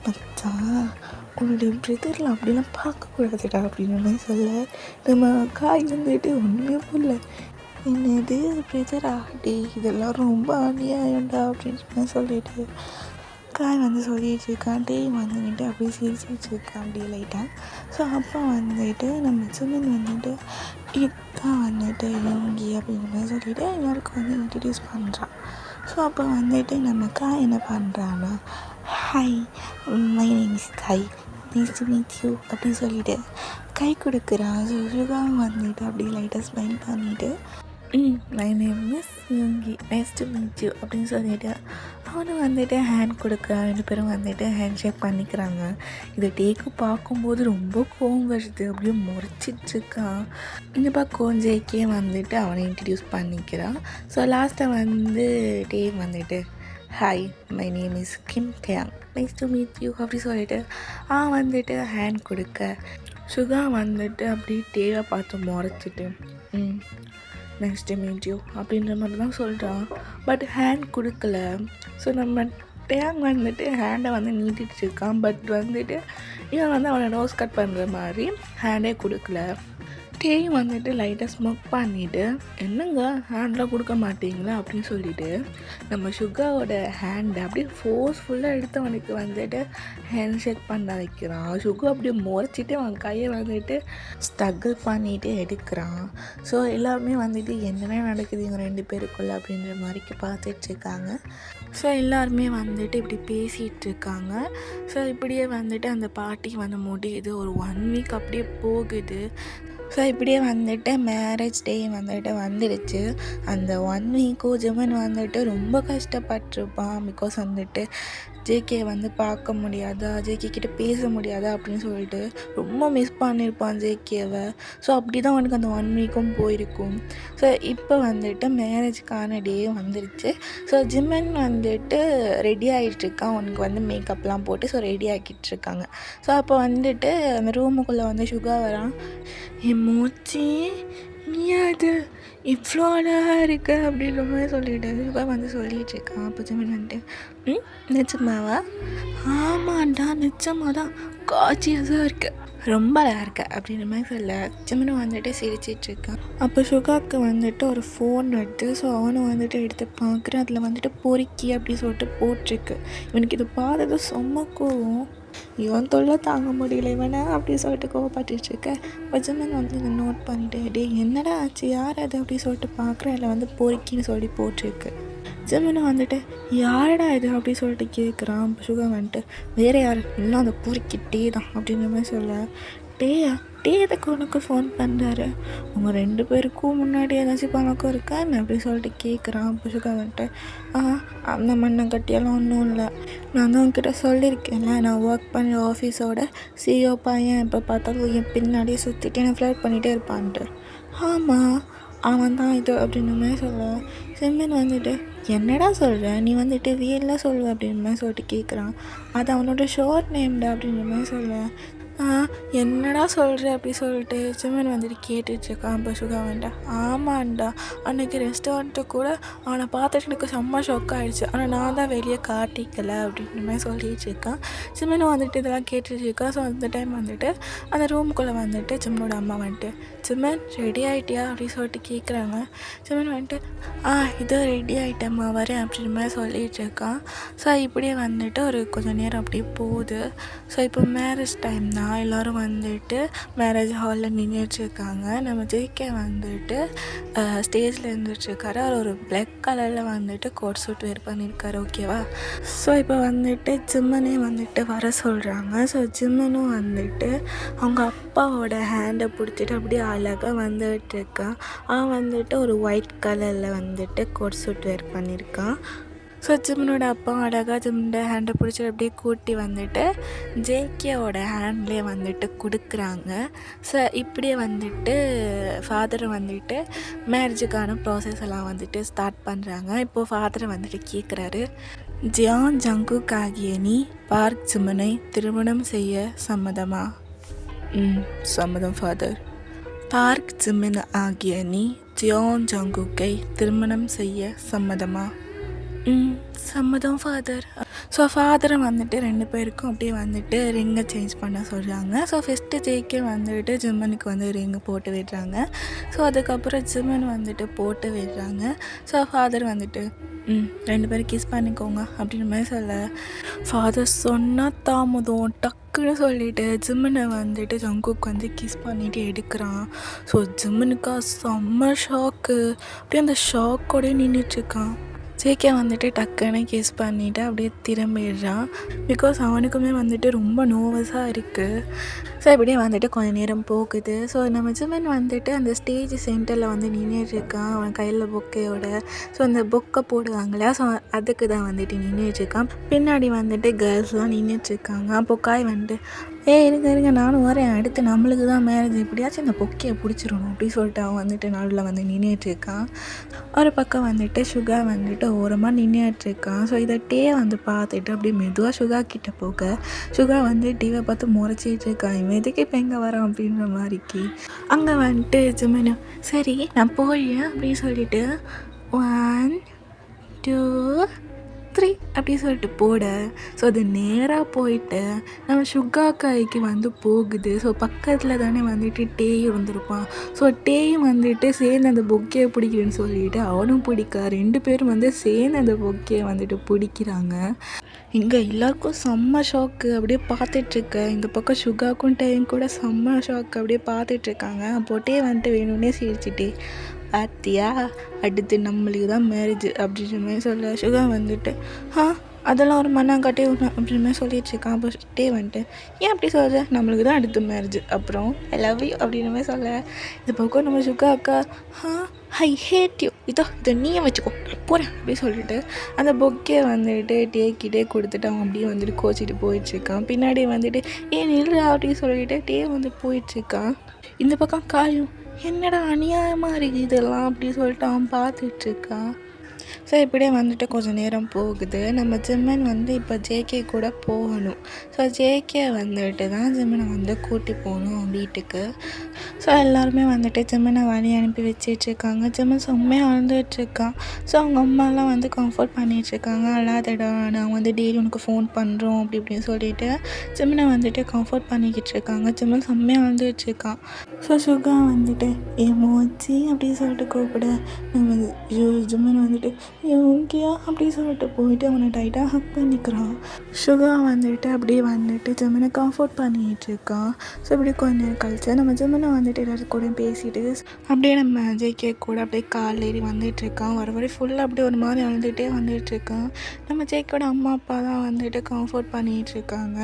மச்சான் உன்னுடைய பிரதரில் அப்படிலாம் பார்க்கக்கூடாதுடா அப்படின்ற மாதிரி சொல்ல, நம்ம காய் வந்துட்டு ஒன்றுமே போடல. என்னது பிரதரா டே இதெல்லாம் ரொம்ப அநியாயம்டா அப்படின்ற மாதிரி சொல்லிட்டு காய் வந்து சொல்லிட்டு இருக்கான். டே வந்துட்டு அப்படியே சிரிச்சிட்டு இருக்கான் அப்படியே லைட்டாக. ஸோ அப்போ வந்துட்டு நம்ம சிம்மன் வந்துட்டு இதுதான் வந்துட்டு யோகி அப்படின்ற மாதிரி சொல்லிவிட்டு எல்லாருக்கும் வந்து இன்ட்ரடியூஸ் பண்ணுறான். ஸோ அப்போ வந்துட்டு நம்ம காய் என்ன பண்ணுறான்னா, ஹாய் மை நேம் இஸ் காய், நைஸ் டு மீட் யூ அப்படின்னு சொல்லிவிட்டு கை கொடுக்குறான். ஸோ சுகாவும் வந்துட்டு அப்படியே லைட்டாக ஸ்மைல் பண்ணிவிட்டு my name is Yogi, nice to meet you அப்படின்னு சொல்லிவிட்டு அவனு வந்துட்டு ஹேண்ட் கொடுக்குறான். 2 பேரும் வந்துட்டு ஹேண்ட் ஷேக் பண்ணிக்கிறாங்க. இதை டேக்கு பார்க்கும்போது ரொம்ப கோவம் வருது, அப்படியே முறைச்சிட்ருக்கான். இந்த பக்கம் ஜேக்கே வந்துட்டு அவனை இன்ட்ரடியூஸ் பண்ணிக்கிறான். ஸோ லாஸ்ட்டை வந்து டே வந்துட்டு hi my name is Kim Tang, nice to meet you அப்படி சொல்லிட்டு வந்துட்டு ஹேண்ட் கொடுக்க சுகா வந்துட்டு அப்படியே டேவை பார்த்து முறைச்சிட்டு நெக்ஸ்ட் மீட் யூ அப்படின்ற மாதிரி தான் சொல்கிறான். பட் ஹேண்ட் கொடுக்கல. ஸோ நம்ம டேங் வந்துட்டு ஹேண்டை வந்து நீட்டிகிட்டு இருக்கான். பட் வந்துட்டு இவன் வந்து அவனை நோஸ் கட் பண்ணுற மாதிரி ஹேண்டே கொடுக்கல. டே வந்துட்டு லைட்டாக ஸ்மோக் பண்ணிவிட்டு என்னங்க ஹேண்ட்லாம் கொடுக்க மாட்டீங்களா அப்படின்னு சொல்லிவிட்டு நம்ம சுகாவோட ஹேண்டை அப்படியே ஃபோர்ஸ்ஃபுல்லாக எடுத்து அவனுக்கு வந்துட்டு ஹேண்ட் ஷேக் பண்ண வைக்கிறான். சுகா அப்படியே முறைச்சிட்டு அவன் கையை வந்துட்டு ஸ்ட்ரகிள் பண்ணிகிட்டே எடுக்கிறான். ஸோ எல்லாருமே வந்துட்டு என்னென்ன நடக்குது இவங்க 2 பேருக்குள்ள அப்படின்ற மாதிரிக்கு பார்த்துட்ருக்காங்க. ஸோ எல்லாருமே வந்துட்டு இப்படி பேசிகிட்டு இருக்காங்க. ஸோ இப்படியே வந்துட்டு அந்த பார்ட்டி வந்து முடியுது. ஒரு 1 வீக் அப்படியே போகுது. ஸோ இப்படியே வந்துட்டு மேரேஜ் டே வந்துட்டு வந்துடுச்சு. அந்த 1 வீக்கும் ஜிம்மன் வந்துட்டு ரொம்ப கஷ்டப்பட்டிருப்பான். பிகாஸ் வந்துட்டு ஜேகே வந்து பார்க்க முடியாதா, ஜேகே கிட்டே பேச முடியாதா அப்படின்னு சொல்லிட்டு ரொம்ப மிஸ் பண்ணியிருப்பான் ஜேகேவை. ஸோ அப்படி தான் அவனுக்கு அந்த 1 வீக்கும் போயிருக்கும். ஸோ இப்போ வந்துட்டு மேரேஜுக்கான டே வந்துடுச்சு. ஸோ ஜிம்மன் வந்துட்டு ரெடி ஆகிட்டுருக்கான். அவனுக்கு வந்து மேக்கப்லாம் போட்டு ஸோ ரெடி ஆகிட்டுருக்காங்க. ஸோ அப்போ வந்துட்டு அந்த ரூமுக்குள்ளே வந்து சுகா வரான். என் மூச்சி நீ அது இவ்வளோ அழகாக இருக்க அப்படின்ற மாதிரி சொல்லிவிட்டு சுகா வந்து சொல்லிகிட்டு இருக்கான். அப்போ ஜிம்மன் வந்துட்டு நிச்சயமாவா? ஆமாண்டா நிச்சயமாக தான் காட்சியாக இருக்க, ரொம்ப அழகாக இருக்க அப்படின்ற மாதிரி சொல்ல ஜிம்மனும் வந்துட்டு சிரிச்சிட்ருக்கான். அப்போ சுகாவுக்கு வந்துட்டு ஒரு ஃபோன் வருது. ஸோ அவனும் வந்துட்டு எடுத்து பார்க்குறேன். அதில் வந்துட்டு பொறுக்கி அப்படி சொல்லிட்டு போட்டிருக்கு. இவனுக்கு இது பார்த்தது செம்ம கோவம். இவன் தொல்லை தாங்க முடியல இவனை அப்படி சொல்லிட்டு கோவப்பட்டுருக்க. ஜிம்மன் வந்து இதை நோட் பண்ணிவிட்டு டே என்னடா ஆச்சு யார் அது அப்படி சொல்லிட்டு பார்க்குறேன். அதில் வந்து பொறுக்கின்னு சொல்லி போட்டிருக்கு. ஜிம்மனை வந்துட்டு யாரடா இது அப்படி சொல்லிட்டு கேட்குறான். சுகா வந்துட்டு வேறு யார் இல்லை அந்த பொறுக்கிட்டே தான் அப்படின்ற மாதிரி சொல்ல டேயா டே எதுக்கு உனக்கு ஃபோன் பண்ணுறாரு? உங்கள் 2 பேருக்கும் முன்னாடி ஏதாச்சும் பழக்கம் இருக்கா என்ன அப்படி சொல்லிட்டு கேட்குறான். அப்போ சுகா வந்துட்டு அந்த மண்ணை கட்டியெல்லாம் ஒன்றும் இல்லை, நான் தான் உங்ககிட்ட சொல்லியிருக்கேன்ல, நான் ஒர்க் பண்ணுற ஆஃபீஸோட சிஇஓ பையன் எப்போ பார்த்தாலும் என் பின்னாடியே சுற்றிட்டு என்னை ஃப்ளர்ட் பண்ணிகிட்டே இருப்பான்ட்டு. ஆமாம் அவன் தான் இது அப்படின்ற மாதிரி சொல்ல செம்மன் வந்துட்டு என்னடா சொல்கிற, நீ வந்துட்டு வீல்லாம் சொல்லுவ அப்படின்ற மாதிரி சொல்லிட்டு கேட்குறான். அது அவனோட ஷார்ட் நேம்டா அப்படின்ற மாதிரி சொல்ல என்னடா சொல்கிற அப்படி சொல்லிட்டு சிம்மன் வந்துட்டு கேட்டுட்ருக்கான். அப்போ சுகா வந்துட்டா ஆமாண்டா, அன்றைக்கி ரெஸ்டாரண்ட்டு கூட அவனை பார்த்துட்டு எனக்கு செம்ம ஷாக் ஆகிடுச்சு, ஆனால் நான் தான் வெளியே காட்டிக்கலை அப்படின்ற மாதிரி சொல்லிட்டு இருக்கான். சிம்மனும் வந்துட்டு இதெல்லாம் கேட்டுட்ருக்கான். ஸோ அந்த டைம் வந்துட்டு அந்த ரூமுக்குள்ளே வந்துட்டு சிம்மனோட அம்மா வந்துட்டு சிம்மன் ரெடி ஆகிட்டியா அப்படின்னு சொல்லிட்டு கேட்குறாங்க. சிம்மன் வந்துட்டு இதோ ரெடி ஆகிட்டம்மா வரேன் அப்படின்ற மாதிரி சொல்லிகிட்டு இருக்கான். ஸோ இப்படியே வந்துட்டு ஒரு கொஞ்சம் நேரம் அப்படியே போகுது. ஸோ இப்போ மேரேஜ் டைம் தான், எல்லோரும் வந்துட்டு மேரேஜ் ஹாலில் நின்றுட்டுருக்காங்க. நம்ம ஜேகே வந்துட்டு ஸ்டேஜில் இருந்துகிட்ருக்காரு. அவர் ஒரு பிளாக் கலரில் வந்துட்டு கோட் சூட் வேர் பண்ணியிருக்காரு. ஓகேவா? ஸோ இப்போ வந்துட்டு ஜிம்மனே வந்துட்டு வர சொல்கிறாங்க. ஸோ ஜிம்மனும் வந்துட்டு அவங்க அப்பாவோட ஹேண்டை பிடிச்சிட்டு அப்படியே அழகாக வந்துட்டுருக்கான். அவன் வந்துட்டு ஒரு ஒயிட் கலரில் வந்துட்டு கோட் சூட் வேர் பண்ணியிருக்கான். ஸோ ஜிம்மனோட அப்பா அழகாக ஜிம்மனோட ஹேண்டை பிடிச்சிட்டு அப்படியே கூட்டி வந்துட்டு ஜேகேவோட ஹேண்ட்லேயே வந்துட்டு கொடுக்குறாங்க. ஸோ இப்படியே வந்துட்டு ஃபாதரை வந்துட்டு மேரேஜுக்கான ப்ராசஸ் எல்லாம் வந்துட்டு ஸ்டார்ட் பண்ணுறாங்க. இப்போது ஃபாதரை வந்துட்டு கேட்குறாரு, ஜியான் ஜங்குக் ஆகிய நீ பார்க் ஜிம்மனை திருமணம் செய்ய சம்மதமா? சம்மதம் ஃபாதர். பார்க் ஜிம்மன் ஆகிய நீ ஜியான் ஜங்குக்கை திருமணம் செய்ய சம்மதமா? சம்மதம் ஃபாதர். ஸோ ஃபாதரை வந்துட்டு 2 பேருக்கும் அப்படியே வந்துட்டு ரிங்கை சேஞ்ச் பண்ண சொல்கிறாங்க. ஸோ ஃபஸ்ட்டு ஜேகே வந்துட்டு ஜிம்மனுக்கு வந்து ரிங்கு போட்டு விடுறாங்க. ஸோ அதுக்கப்புறம் ஜிம்மன் வந்துட்டு போட்டு விடுறாங்க. ஸோ ஃபாதர் வந்துட்டு 2 பேரும் கிஸ் பண்ணிக்கோங்க அப்படின்ற மாதிரி சொல்ல ஃபாதர் சொன்னால் தாமதம் டக்குன்னு சொல்லிவிட்டு ஜிம்மனை வந்துட்டு ஜங்குக்கு வந்து கிஸ் பண்ணிவிட்டு எடுக்கிறான். ஸோ ஜிம்மனுக்கா செம்ம ஷாக்கு, அப்படியே அந்த ஷாக்கோடய நின்றுட்டுருக்கான். ஜேகே வந்துட்டு டக்குன்னு கிஸ் பண்ணிவிட்டு அப்படியே திரும்பிடுறான். பிகாஸ் அவனுக்குமே வந்துட்டு ரொம்ப நர்வஸாக இருக்குது. ஸோ இப்படியே வந்துட்டு கொஞ்சம் நேரம் போகுது. ஸோ நம்ம ஜிம்மன் வந்துட்டு அந்த ஸ்டேஜ் சென்டரில் வந்து நின்றுட்டுருக்கான். அவன் கையில் பொக்கையோட. ஸோ அந்த பொக்கை போடுவாங்களா, ஸோ அதுக்கு தான் வந்துட்டு நின்றுட்டுருக்கான். பின்னாடி வந்துட்டு கேர்ள்ஸ்லாம் நின்றுட்டுருக்காங்க. பொக்காய் வந்துட்டு இருங்க நானும் வரேன், அடுத்து நம்மளுக்கு தான் மேரேஜ், எப்படியாச்சும் இந்த பொக்கையை பிடிச்சிடணும் அப்படின்னு சொல்லிட்டு அவன் வந்துட்டு நடுவில் வந்து நின்றுட்டுருக்கான். ஒரு பக்கம் வந்துட்டு சுகா வந்துட்டு ஓரமாக நின்றுட்டுருக்கான். ஸோ இதை டே வந்து பார்த்துட்டு அப்படியே மெதுவாக சுகா கிட்டே போக சுகா வந்து டீவை பார்த்து முறைச்சிட்டு இருக்கான். இவன் எதுக்கு இப்போ எங்கே வரான் அப்படின்ற மாதிரிக்கு. அங்கே வந்துட்டு ஜிம்மனு சரி நான் போயேன் அப்படின்னு சொல்லிட்டு 1 2 3 அப்படி சொல்லிட்டு போட. ஸோ அது நேராக போயிட்டு நம்ம சுகா கைக்கு வந்து போகுது. ஸோ பக்கத்தில் தானே வந்துட்டு டேயும் இருந்திருப்பான். ஸோ டேயும் வந்துட்டு சேர்ந்து அந்த பொக்கையை பிடிக்கிறேன்னு சொல்லிட்டு அவனும் பிடிக்க 2 பேரும் வந்து சேர்ந்து அந்த பொக்கையை வந்துட்டு பிடிக்கிறாங்க. இங்கே எல்லாருக்கும் செம்ம ஷாக்கு, அப்படியே பார்த்துட்ருக்க. இந்த பக்கம் சுகாக்கும் டேயும் கூட செம்ம ஷாக்கு, அப்படியே பார்த்துட்ருக்காங்க. அப்போ டே வந்துட்டு வேணும்னே சிரிச்சிட்டே பார்த்தியா அடுத்து நம்மளுக்கு தான் மேரேஜ் அப்படின்ற மாதிரி சொல்ல சுகா வந்துட்டு அதெல்லாம் ஒரு மண்ணாங்காட்டே அப்படின்ற மாதிரி சொல்லிட்டுருக்கான். அப்போ டே வந்துட்டு ஏன் அப்படி சொல்கிற, நம்மளுக்கு தான் அடுத்து மேரேஜ், அப்புறம் ஐ லவ் யூ அப்படின்ற மாதிரி சொல்ல. இந்த பக்கம் நம்ம சுகா அக்கா ஐ ஹேட் யூ, இதை நீயே வச்சுக்கோ போகிறேன் அப்படின்னு சொல்லிட்டு அந்த பொக்கே வந்துட்டு டேக்கிட்டே கொடுத்துட்டு அவன் அப்படியே வந்துட்டு கோச்சிட்டு போயிட்டுருக்கான். பின்னாடி வந்துட்டு ஏன் நில்றா அப்படின்னு சொல்லிட்டு டே வந்து போயிட்டுருக்கான். இந்த பக்கம் காயும் என்னடா அநியாயமாக இருக்குது இதெல்லாம் அப்படின்னு சொல்லிட்டு அவன் பார்த்துட்ருக்கான். ஸோ இப்படியே வந்துட்டு கொஞ்சம் நேரம் போகுது. நம்ம ஜிம்மன் வந்து இப்போ ஜேகே கூட போகணும். ஸோ ஜேகே வந்துட்டு தான் ஜிம்மனை வந்து கூட்டி போகணும் வீட்டுக்கு. ஸோ எல்லாருமே வந்துட்டு ஜிம்மனை வழி அனுப்பி வச்சிட்ருக்காங்க. ஜிம்மன் செம்மையாக அழுந்துட்டுருக்கான். ஸோ அவங்க அம்மாலாம் வந்து கம்ஃபர்ட் பண்ணிகிட்ருக்காங்க. அழாதடா நாங்கள் வந்து டெய்லி உனக்கு ஃபோன் பண்ணுறோம் அப்படி இப்படின்னு சொல்லிட்டு ஜிம்மனை வந்துட்டு கம்ஃபர்ட் பண்ணிக்கிட்டு இருக்காங்க. ஜிம்மன் செம்மையாக அழுந்துட்டுருக்கான். ஸோ சுகா வந்துட்டு மோச்சி அப்படின்னு சொல்லிட்டு கூப்பிட நம்ம ஜிம்மன் வந்துட்டு ஓகேயா அப்படி சொல்லிட்டு போயிட்டு அவனை டைட்டாக ஹக் பண்ணிக்கிறான். சுகா வந்துட்டு அப்படியே வந்துட்டு ஜிம்மனை கம்ஃபர்ட் பண்ணிகிட்டு இருக்கான். ஸோ இப்படி கொஞ்சம் நேரம் கழிச்சு நம்ம ஜிம்மனை வந்துட்டு எல்லாரும் கூட பேசிட்டு அப்படியே நம்ம ஜேகே கூட அப்படியே கால் ஏறி வந்துட்டுருக்கான். வர ஃபுல்லாக அப்படியே ஒரு மாதிரி அழுதுகிட்டே வந்துட்டுருக்கான். நம்ம ஜேக்கோட அம்மா அப்பா தான் வந்துட்டு கம்ஃபர்ட் பண்ணிகிட்டு இருக்காங்க.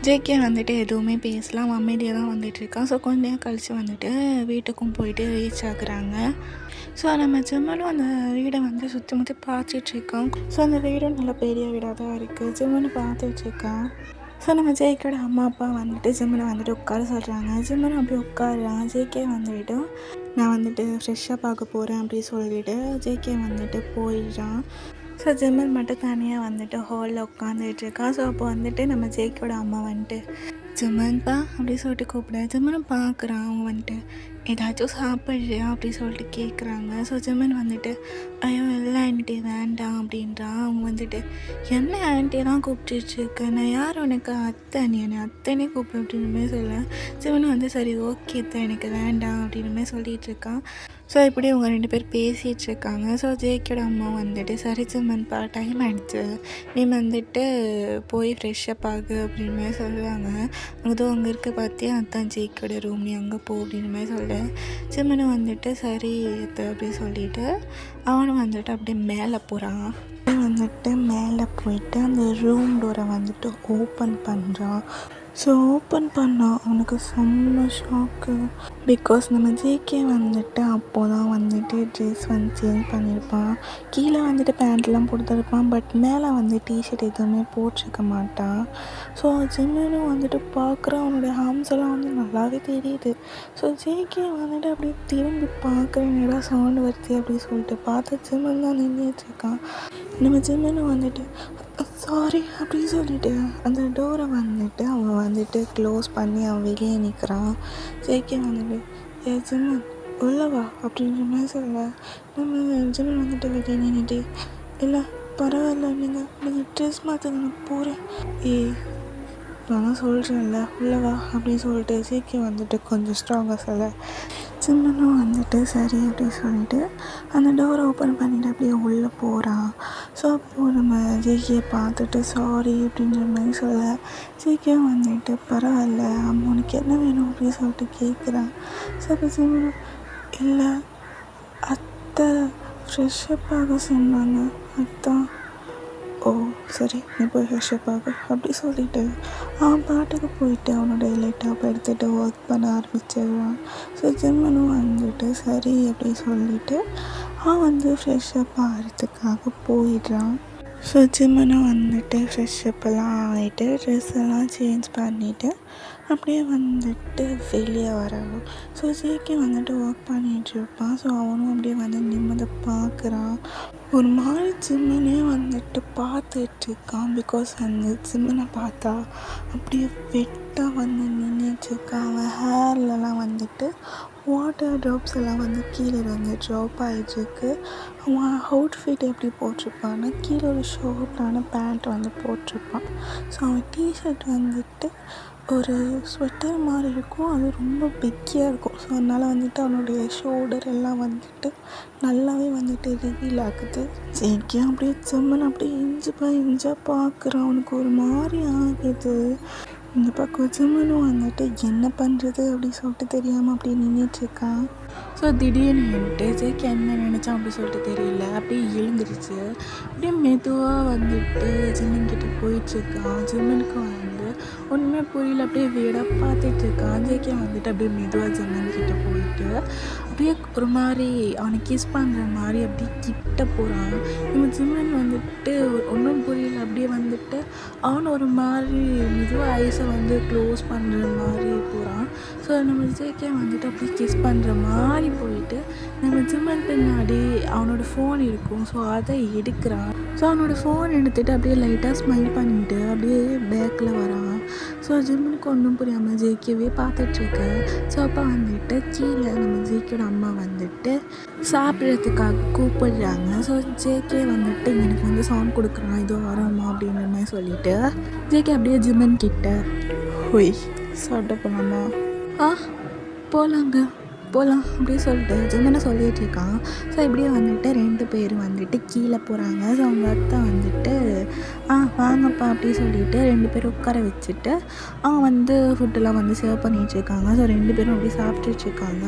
ஜேகே வந்துட்டு எதுவுமே பேசலாம், அமைதியாக தான் வந்துட்டுருக்கான். ஸோ கொஞ்ச நேரம் கழித்து வந்துட்டு வீட்டுக்கும் போயிட்டு ரீச் ஆகுறாங்க. ஸோ நம்ம ஜிம்மனும் அந்த வீடை வந்து சுற்றி முற்றி பார்த்துட்ருக்கான். ஸோ அந்த வீடும் நல்ல பெரிய வீடாக தான் இருக்குது. ஜிம்மனு பார்த்துட்ருக்கான். ஸோ நம்ம ஜேகேயோட அம்மா அப்பா வந்துட்டு ஜிம்மனை வந்துட்டு உட்கார சொல்கிறாங்க. ஜிம்மனும் அப்படி உட்காருறான். ஜேகே வந்துட்டு நான் வந்துட்டு ஃப்ரெஷ்ஷாக பார்க்க போகிறேன் அப்படின்னு சொல்லிவிட்டு ஜேகே வந்துட்டு போயிடுறான். ஸோ ஜிம்மன் மட்டும் தனியாக வந்துட்டு ஹாலில் உட்காந்துட்ருக்கா. ஸோ அப்போ வந்துட்டு நம்ம ஜேகேயோட அம்மா வந்துட்டு ஜிம்மன்பா அப்படி சொல்லிட்டு கூப்பிட ஜிம்மனும் பார்க்குறான். அவங்க வந்துட்டு ஏதாச்சும் சாப்பிட்றியா அப்படி சொல்லிட்டு கேட்குறாங்க. ஸோ ஜிம்மன் வந்துட்டு ஐயோ இல்லை ஆண்டி வேண்டாம் அப்படின்றான். அவங்க வந்துட்டு என்ன ஆண்டியெல்லாம் கூப்பிட்டுருக்க, நான் யார் உனக்கு அத்தை, நீ என்னை அத்தைனே கூப்பிடு அப்படின்னுமே சொல்ல ஜிம்மன் வந்து சரி ஓகே தான் எனக்கு வேண்டாம் அப்படின்னுமே சொல்லிகிட்டு இருக்கான். ஸோ இப்படி அவங்க 2 பேர் பேசிகிட்டு இருக்காங்க. ஸோ ஜேகேயோட அம்மா வந்துட்டு சரி ஜிம்மன்பா டைம் ஆகிடுச்சு, நீ வந்துட்டு போய் ஃப்ரெஷ்ஷப் ஆகு அப்படின்னுமே சொல்லுவாங்க. அங்கே இருக்க பார்த்தியா அதுதான் ஜேகேயோட ரூம், நீ அங்கே போ அப்படின்னுமே சொல்ல ஜிம்மனும் வந்துட்டு சரி அப்படின்னு சொல்லிட்டு அவனும் வந்துட்டு அப்படியே மேலே போகிறான். வந்துட்டு மேலே போயிட்டு அந்த ரூம் டோரை வந்துட்டு ஓப்பன் பண்ணுறான். ஸோ ஓப்பன் பண்ணால் அவனுக்கு செம்ம ஷாக்கு. பிகாஸ் நம்ம ஜேகே வந்துட்டு அப்போது தான் வந்துட்டு ட்ரெஸ் வந்து சேஞ்ச் பண்ணியிருப்பான். கீழே வந்துட்டு பேண்ட்லாம் போட்டுருப்பான், பட் மேலே வந்து டிஷர்ட் எதுவுமே போட்டிருக்க மாட்டான். ஸோ ஜிம்மனும் வந்துட்டு பார்க்குற அவனோட ஹார்ம்ஸ் எல்லாம் வந்து நல்லாவே தெரியுது. ஸோ ஜேகே வந்துட்டு அப்படியே திரும்பி பார்க்குறேன் ஏதா சவுண்டு வருது அப்படின்னு சொல்லிட்டு பார்த்து ஜிம்மன் தான் நின்றுட்டுருக்கான். நம்ம ஜிம்மனும் வந்துட்டு சாரி அப்படின்னு சொல்லிட்டு அந்த டோரை வந்துட்டு அவன் வந்துட்டு க்ளோஸ் பண்ணி அவன் வெளியே நிற்கிறான். ஜேகே வந்துட்டு ஜிம்மன் உள்ளவா அப்படின்ற மாதிரி சொல்ல நம்ம ஜிம்மன் வந்துட்டு வெளியே நின்றுட்டு இல்லை பரவாயில்ல நீங்கள் ட்ரெஸ் மாற்ற நான் போகிறேன், நான் சொல்கிறேன்ல உள்ளவா அப்படின்னு சொல்லிட்டு ஜேகே வந்துட்டு கொஞ்சம் ஸ்ட்ராங்காக சொல்ல ஜிம்மனும் வந்துட்டு சரி அப்படின்னு சொல்லிட்டு அந்த டோரை ஓப்பன் பண்ணிவிட்டு அப்படியே உள்ளே போகிறான். ஸோ அப்போது நம்ம ஜேகே பார்த்துட்டு சாரி அப்படின்ற மாதிரி சொல்ல ஜேகே வந்துட்டு பரவாயில்ல அம்மா உனக்கு என்ன வேணும் அப்படின்னு சொல்லிட்டு கேட்குறான். ஸோ அப்போ ஜிம்மனும் இல்லை அத்தை ஃப்ரெஷ்ஷப் ஆக சொன்னாங்க அதான். ஓ சரி நீ போய் ஃப்ரெஷ்ஷப் ஆகு அப்படி சொல்லிவிட்டு அவன் பாட்டுக்கு போயிட்டு அவனோட லேப்டாப் எடுத்துகிட்டு ஒர்க் பண்ண ஆரம்பிச்சிடுவான். ஸோ ஜிம்மனும் வந்துட்டு சரி அப்படி சொல்லிவிட்டு அவன் வந்து ஃப்ரெஷ்ஷப் ஆகிறதுக்காக போயிடுறான். ஸோ ஜிம்மனும் வந்துட்டு ஃப்ரெஷ்ஷப்பெல்லாம் ஆகிட்டு ட்ரெஸ் எல்லாம் சேஞ்ச் பண்ணிவிட்டு அப்படியே வந்துட்டு வெளியே வரான். ஸோ ஜேகே வந்துட்டு ஒர்க் பண்ணிகிட்ருப்பான். ஸோ அவனும் அப்படியே வந்து நிம்மதி பார்க்குறான். ஒரு மாதிரி ஜிம்மனே வந்துட்டு பார்த்துட்ருக்கான். பிகாஸ் அந்த ஜிம்மனை பார்த்தா அப்படியே வெட்டாக வந்து நின்றுட்டுருக்கான். அவன் ஹேர்லலாம் வந்துட்டு வாட்டர் ட்ராப்ஸ் எல்லாம் வந்து கீழே வந்து ட்ராப் ஆகிட்டுருக்கு. அவன் அவுட்ஃபிட் எப்படி போட்டிருப்பான்னா கீழே ஒரு ஷார்ட்டான பேண்ட் வந்து போட்டிருப்பான். ஸோ அவன் டிஷர்ட் வந்துட்டு ஒரு ஸ்வெட்டர் மாதிரி இருக்கும், அது ரொம்ப பிக்கியாக இருக்கும். ஸோ அதனால் வந்துட்டு அவனுடைய ஷோல்டர் எல்லாம் வந்துட்டு நல்லாவே வந்துட்டு ரிவீல் ஆகுது. ஜேகே அப்படியே ஜிம்மன் அப்படியே இஞ்சாக பார்க்குறான். அவனுக்கு ஒரு மாதிரி ஆகுது. இந்த பக்கம் ஜிம்மனும் வந்துட்டு என்ன பண்ணுறது அப்படின்னு சொல்லிட்டு தெரியாமல் அப்படியே நின்றுட்டுருக்கான். ஸோ திடீர்னு வந்துட்டு ஜேகே என்ன நினச்சான் அப்படி சொல்லிட்டு தெரியல, அப்படியே எழுந்துருச்சு. அப்படியே மெதுவாக வந்துட்டு ஜிம்மன் கிட்டே போயிட்டுருக்கான். ஜிம்மனுக்கு வந்து ஒன்றுமே புரியல, அப்படியே வீடாக பார்த்துட்ருக்கான். ஜேகே வந்துட்டு அப்படியே மெதுவாக ஜிம்மன் கிட்டே போயிட்டு அப்படியே ஒரு மாதிரி அவனை கிஸ் பண்ணுற மாதிரி அப்படியே கிட்ட போகிறான். நம்ம ஜிம்மன் வந்துட்டு ஒன்றும் புரியல, அப்படியே வந்துட்டு அவன் ஒரு மாதிரி மெதுவாக ஐஸை வந்து க்ளோஸ் பண்ணுற மாதிரி போகிறான். ஸோ நம்ம ஜேகே வந்துட்டு அப்படியே கிஸ் பண்ணுற மாதிரி போயிட்டு நம்ம ஜிம்மன் பின்னாடி அவனோட ஃபோன் இருக்கும். ஸோ அதை எடுக்கிறான். ஸோ அவனோட ஃபோன் எடுத்துகிட்டு அப்படியே லைட்டாக ஸ்மைல் பண்ணிவிட்டு அப்படியே பேக்கில் வரான். ஸோ ஜிம்மனுக்கு ஒன்றும் புரியாமல் ஜேகேவே பார்த்துட்ருக்கு. ஸோ அப்போ வந்துட்டு கீழே நம்ம ஜேகேயோட அம்மா வந்துட்டு சாப்பிட்றதுக்காக கூப்பிடுறாங்க. ஸோ ஜேகே வந்துட்டு எனக்கு வந்து சவுண்ட் கொடுக்குறான், இதோ வரோம்மா அப்படின்ற மாதிரி சொல்லிவிட்டு ஜேகே அப்படியே ஜிம்மன் கிட்ட ஹொய் சாப்பிட போகலாமா? போகலாங்க போகலாம் அப்படி சொல்லிட்டு ஜிம்முன்னு சொல்லிகிட்டு இருக்கான். ஸோ இப்படியே வந்துட்டு 2 பேர் வந்துட்டு கீழே போகிறாங்க. ஸோ அவங்க அத்தை வந்துட்டு வாங்கப்பா அப்படி சொல்லிட்டு 2 பேரும் உட்கார வச்சுட்டு அவங்க வந்து ஃபுட்டெல்லாம் வந்து சர்வ் பண்ணிகிட்ருக்காங்க. ஸோ 2 பேரும் அப்படியே சாப்பிட்டுட்ருக்காங்க.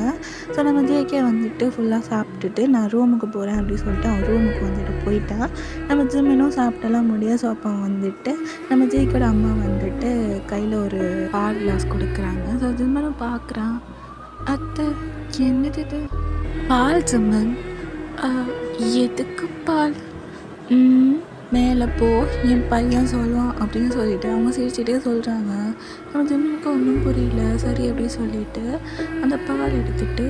ஸோ நம்ம ஜேகே வந்துட்டு ஃபுல்லாக சாப்பிட்டுட்டு நான் ரூமுக்கு போகிறேன் அப்படி சொல்லிட்டு அவன் ரூமுக்கு வந்துட்டு போயிட்டான். நம்ம ஜிம்முனும் சாப்பிட்டெல்லாம் முடியாது. ஸோ அப்போ வந்துட்டு நம்ம ஜேகேயோட அம்மா வந்துட்டு கையில் ஒரு பால் கிளாஸ் கொடுக்குறாங்க. ஸோ ஜிம்மனும் பார்க்குறான். அத்தை என்னது இது? பால் ஜிம்மன். எதுக்கு பால்? மேலே போ, என் பையன் சொல்லுவான் அப்படின்னு சொல்லிட்டு அவங்க சிரிச்சிட்டே சொல்கிறாங்க. நம்ம ஜிம்முக்கு ஒன்றும் புரியல. சரி அப்படி சொல்லிட்டு அந்த பால் எடுத்துகிட்டு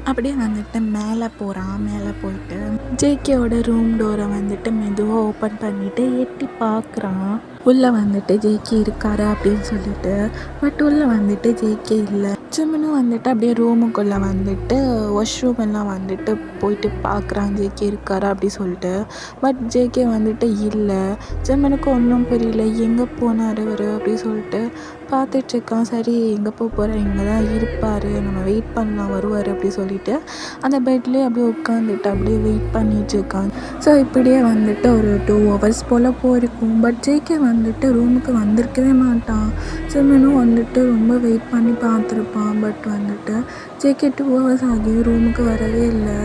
அப்படியே வந்துட்டு மேலே போகிறான். மேலே போயிட்டு ஜேகேவோட ரூம் டோரை வந்துட்டு மெதுவாக ஓப்பன் பண்ணிவிட்டு எட்டி பார்க்குறான். உள்ளே வந்துட்டு ஜேகே இருக்காரு அப்படின்னு சொல்லிட்டு. பட் உள்ளே வந்துட்டு ஜேகே இல்லை. ஜிம்முன்னு வந்துட்டு அப்படியே ரூமுக்குள்ளே வந்துட்டு வாஷ்ரூம் எல்லாம் வந்துட்டு போயிட்டு பார்க்குறான் ஜேகே இருக்காரா அப்படி சொல்லிட்டு. பட் ஜேகே வந்துட்டு இல்லை. ஜிம்முனுக்கு ஒன்றும் புரியல, எங்கே போனார் அவர் அப்படி சொல்லிட்டு பார்த்துட்ருக்கான். சரி எங்கே போகிறேன், இங்கே தான் இருப்பார், நம்ம வெயிட் பண்ணலாம் வருவார் அப்படி சொல்லிட்டு அந்த பெட்லேயே அப்படியே உட்காந்துட்டு அப்படியே வெயிட் பண்ணிகிட்ருக்கான். ஸோ இப்படியே வந்துட்டு ஒரு 2 hours போல் போயிருக்கும். பட் ஜேகே வந்துட்டு ரூமுக்கு வந்திருக்கவே மாட்டான். ஜிம்முனும் வந்துட்டு ரொம்ப வெயிட் பண்ணி பார்த்துருப்பான். பட் வந்துட்டு ஜேகே 2 hours ஆகி ரூமுக்கு வரவே இல்லை.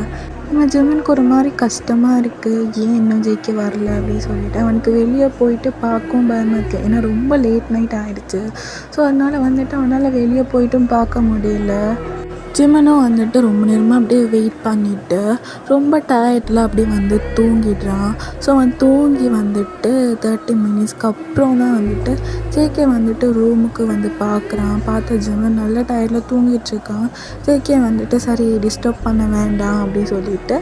நம்ம ஜிம்முனுக்கு ஒரு மாதிரி கஷ்டமாக இருக்குது, ஏன் இன்னும் ஜேகே வரல அப்படின்னு சொல்லிட்டு. அவனுக்கு வெளியே போயிட்டு பார்க்கவும் பயமாக இருக்குது, ஏன்னா ரொம்ப லேட் நைட் ஆகிடுச்சு. ஸோ அதனால் வந்துட்டு அவனால் வெளியே போயிட்டும் பார்க்க முடியல. ஜிம்மனும் வந்துட்டு ரொம்ப நேரமாக அப்படியே வெயிட் பண்ணிவிட்டு ரொம்ப டயர்டில் அப்படியே வந்து தூங்கிடுறான். ஸோ அவன் தூங்கி வந்துட்டு 30 minutesக்கு அப்புறம் தான் வந்துட்டு ஜேகே வந்துட்டு ரூமுக்கு வந்து பார்க்குறான். பார்த்த ஜிம்மன் நல்ல டயர்டில் தூங்கிட்டுருக்கான். ஜேகே வந்துட்டு சரி டிஸ்டர்ப் பண்ண வேண்டாம் அப்படின்னு சொல்லிட்டு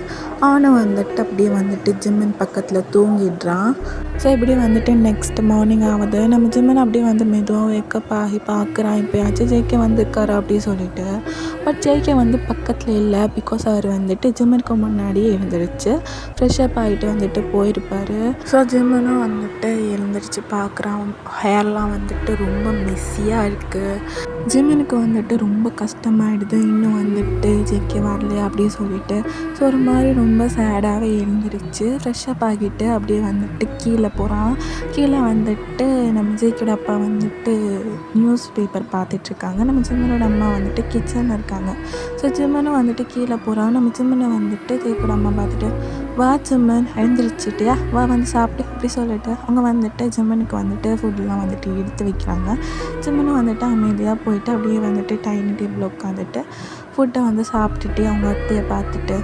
அவனை வந்துட்டு அப்படியே வந்துட்டு ஜிம்மன் பக்கத்தில் தூங்கிடுறான். ஸோ இப்படி வந்துட்டு நெக்ஸ்ட் மார்னிங் ஆகுது. நம்ம ஜிம்மன் அப்படியே வந்து மெதுவாக வேக்கப் ஆகி பார்க்குறான், இப்போயாச்சும் ஜேகே வந்திருக்காரா அப்படின்னு சொல்லிட்டு. பட் ஜேகே வந்து பக்கத்தில் இல்லை. பிகாஸ் அவர் வந்துட்டு ஜிம்முக்கு முன்னாடியே எழுந்திரிச்சு ஃப்ரெஷ்அப் ஆகிட்டு வந்துட்டு போயிருப்பார். ஸோ ஜிம்மனும் வந்துட்டு எழுந்திரிச்சு பார்க்குறான். ஹேர்லாம் வந்துட்டு ரொம்ப மெஸ்ஸியாக இருக்குது. ஜிம்மனுக்கு வந்துட்டு ரொம்ப கஷ்டமாயிடுது, இன்னும் வந்துட்டு ஜேகே வரலையா அப்படின்னு சொல்லிட்டு. ஸோ ஒரு மாதிரி ரொம்ப சேடாகவே எழுந்திரிச்சு ஃப்ரெஷ்அப் ஆகிட்டு அப்படியே வந்துட்டு கீழே போகிறான். கீழே வந்துட்டு நம்ம ஜேகேயோட அப்பா வந்துட்டு நியூஸ் பேப்பர் பார்த்துட்ருக்காங்க. நம்ம ஜிம்மனோட அம்மா வந்துட்டு கிச்சனில் இருக்காங்க. ஸோ ஜிம்மனும் வந்துட்டு கீழே போகிறான். நம்ம ஜிம்மனை வந்துட்டு ஜேகேயோட அம்மா பார்த்துட்டு வா ஜிம்மன் எழுந்திரிச்சிட்டியா, வா வந்து சாப்பிட்டு இப்படி சொல்லிட்டு அவங்க வந்துட்டு ஜிம்மனுக்கு வந்துட்டு ஃபுட்டெலாம் வந்துட்டு எடுத்து வைக்கிறாங்க. ஜிம்மனும் வந்துட்டு அமைதியாக போயிட்டு அப்படியே வந்துட்டு டைனிங் டேபிள் உட்காந்துட்டு ஃபுட்டை வந்து சாப்பிட்டுட்டு அவங்க அத்தையை பார்த்துட்டு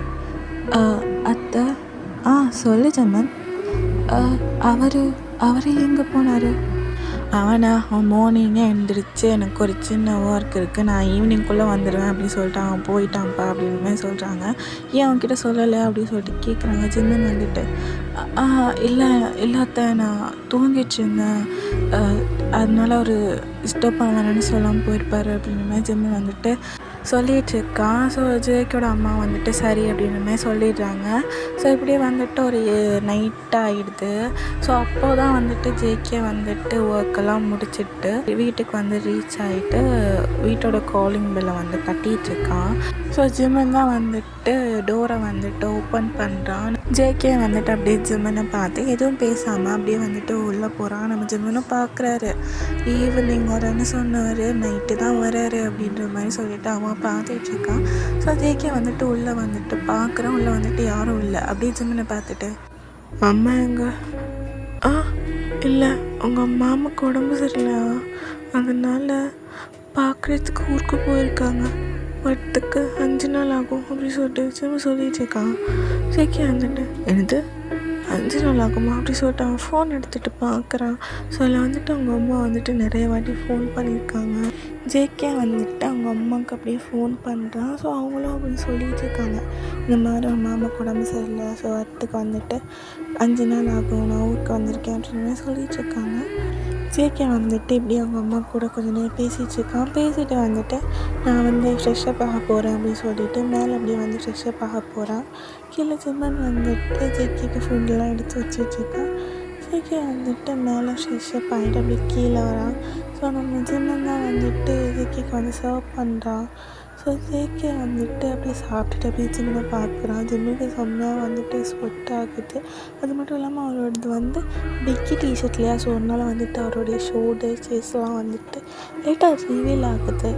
அத்தை சொல்லு ஜிம்மன், அவர் எங்கே போனார்? அவன் மார்னிங்கே எழுந்திரிச்சு எனக்கு ஒரு சின்ன ஒர்க் இருக்குது, நான் ஈவினிங்குள்ளே வந்துடுவேன் அப்படின்னு சொல்லிட்டு அவன் போயிட்டான்ப்பா அப்படின்னு மாதிரி சொல்கிறாங்க. ஏன் அவன்கிட்ட சொல்லலை அப்படின்னு சொல்லிட்டு கேட்குறாங்க. ஜிம்மன் வந்துட்டு இல்லாத நான் தூங்கிட்டு இருந்தேன், அதனால ஒரு டிஸ்டர்ப் பண்ண வேணும்னு சொல்லாமல் போயிருப்பார் அப்படின்னு மாதிரி ஜிம்மன் வந்துட்டு சொல்லிகிட்ருக்கான். ஸோ ஜேகேயோட அம்மா வந்துட்டு சரி அப்படின்னு மாதிரி சொல்லிடுறாங்க. ஸோ இப்படியே வந்துட்டு ஒரு நைட் ஆகிடுது. ஸோ அப்போ தான் வந்துட்டு ஜேகே வந்துட்டு ஒர்க்கெல்லாம் முடிச்சுட்டு வீட்டுக்கு வந்து ரீச் ஆகிட்டு வீட்டோட காலிங் பெல்லை வந்து தட்டிகிட்ருக்கான். ஸோ ஜிம்மன் தான் வந்துட்டு டோரை வந்துட்டு ஓப்பன் பண்ணுறான். ஜேகே வந்துட்டு அப்படியே ஜிம்மனை பார்த்து எதுவும் பேசாமல் அப்படியே வந்துட்டு உள்ளே போகிறான். நம்ம ஜிம்மனும் பார்க்குறாரு, ஈவினிங் வரேன்னு சொன்னார், நைட்டு தான் வராரு அப்படின்ற மாதிரி சொல்லிட்டு அவன் பார்த்துட்ருக்கான். ஸோ ஜேகே வந்துட்டு உள்ளே வந்துட்டு பார்க்குறான். உள்ளே வந்துட்டு யாரும் இல்லை. அப்படியே ஜிம்மனை பார்த்துட்டு அம்மா எங்க? இல்லை, உங்கள் மாமாவுக்கு உடம்பு சரியில்லை, அதனால் பார்க்குறதுக்கு ஊருக்கு போயிருக்காங்க, வரத்துக்கு 5 நாள் ஆகும் அப்படி சொல்லிட்டு ஜிம்மன் சொல்லிகிட்ருக்கான். ஜேகே வந்துட்டு என்னது 5 நாள் ஆகுமா அப்படி சொல்லிட்டு அவன் ஃபோன் எடுத்துகிட்டு பார்க்குறான். ஸோ அதில் வந்துட்டு அவங்க அம்மா வந்துட்டு நிறைய வாட்டி ஃபோன் பண்ணியிருக்காங்க. ஜேகே வந்துட்டு அவங்க அம்மாவுக்கு அப்படியே ஃபோன் பண்ணுறான். ஸோ அவங்களும் அப்படின்னு சொல்லிகிட்டு இருக்காங்க, இந்த மாதிரி அவங்க மாமாவுக்கு உடம்பு சரியில்லை, ஸோ வரத்துக்கு வந்துட்டு 5 நாள் ஆகும், நான் ஊருக்கு வந்திருக்கேன் அப்படின்னு மாதிரி சொல்லிகிட்டு இருக்காங்க. ஜேகே வந்துட்டு இப்படி அவங்க அம்மா கூட கொஞ்சம் நேரம் பேசிகிட்ருக்கான். பேசிட்டு வந்துட்டு நான் வந்து ஃப்ரெஷ்அப் ஆக போகிறேன் அப்படின்னு சொல்லிட்டு மேலே அப்படியே வந்து ஃப்ரெஷ்அப் ஆக போகிறான். கீழே ஜிம்மன் வந்துட்டு ஜேகேக்கு ஃபுட்டெலாம் எடுத்து வச்சிட்ருக்கான். ஜேகே வந்துட்டு மேலே ஃப்ரெஷ்அப் ஆகிட்டு அப்படியே கீழே வரான். ஸோ நம்ம ஜிம்மன் தான் வந்துட்டு ஜேகேக்கு வந்து சர்வ் பண்ணுறான். ஸோ ஸோ ஜேகே வந்துட்டு அப்படியே சாப்பிட்டுட்டு அப்படியே ஜிம்மினை பார்க்குறான். ஜிம்முக்கு செம்மையாக வந்துட்டு ஸ்வெட் ஆகுது. அது மட்டும் இல்லாமல் அவரோடது வந்து பிக்கி டிஷர்ட் இல்லையா, ஸோ அதனால் வந்துட்டு அவருடைய ஷோல்டர் செஸ்லாம் வந்துட்டு லைட்டாக ரிவீல் ஆகுது.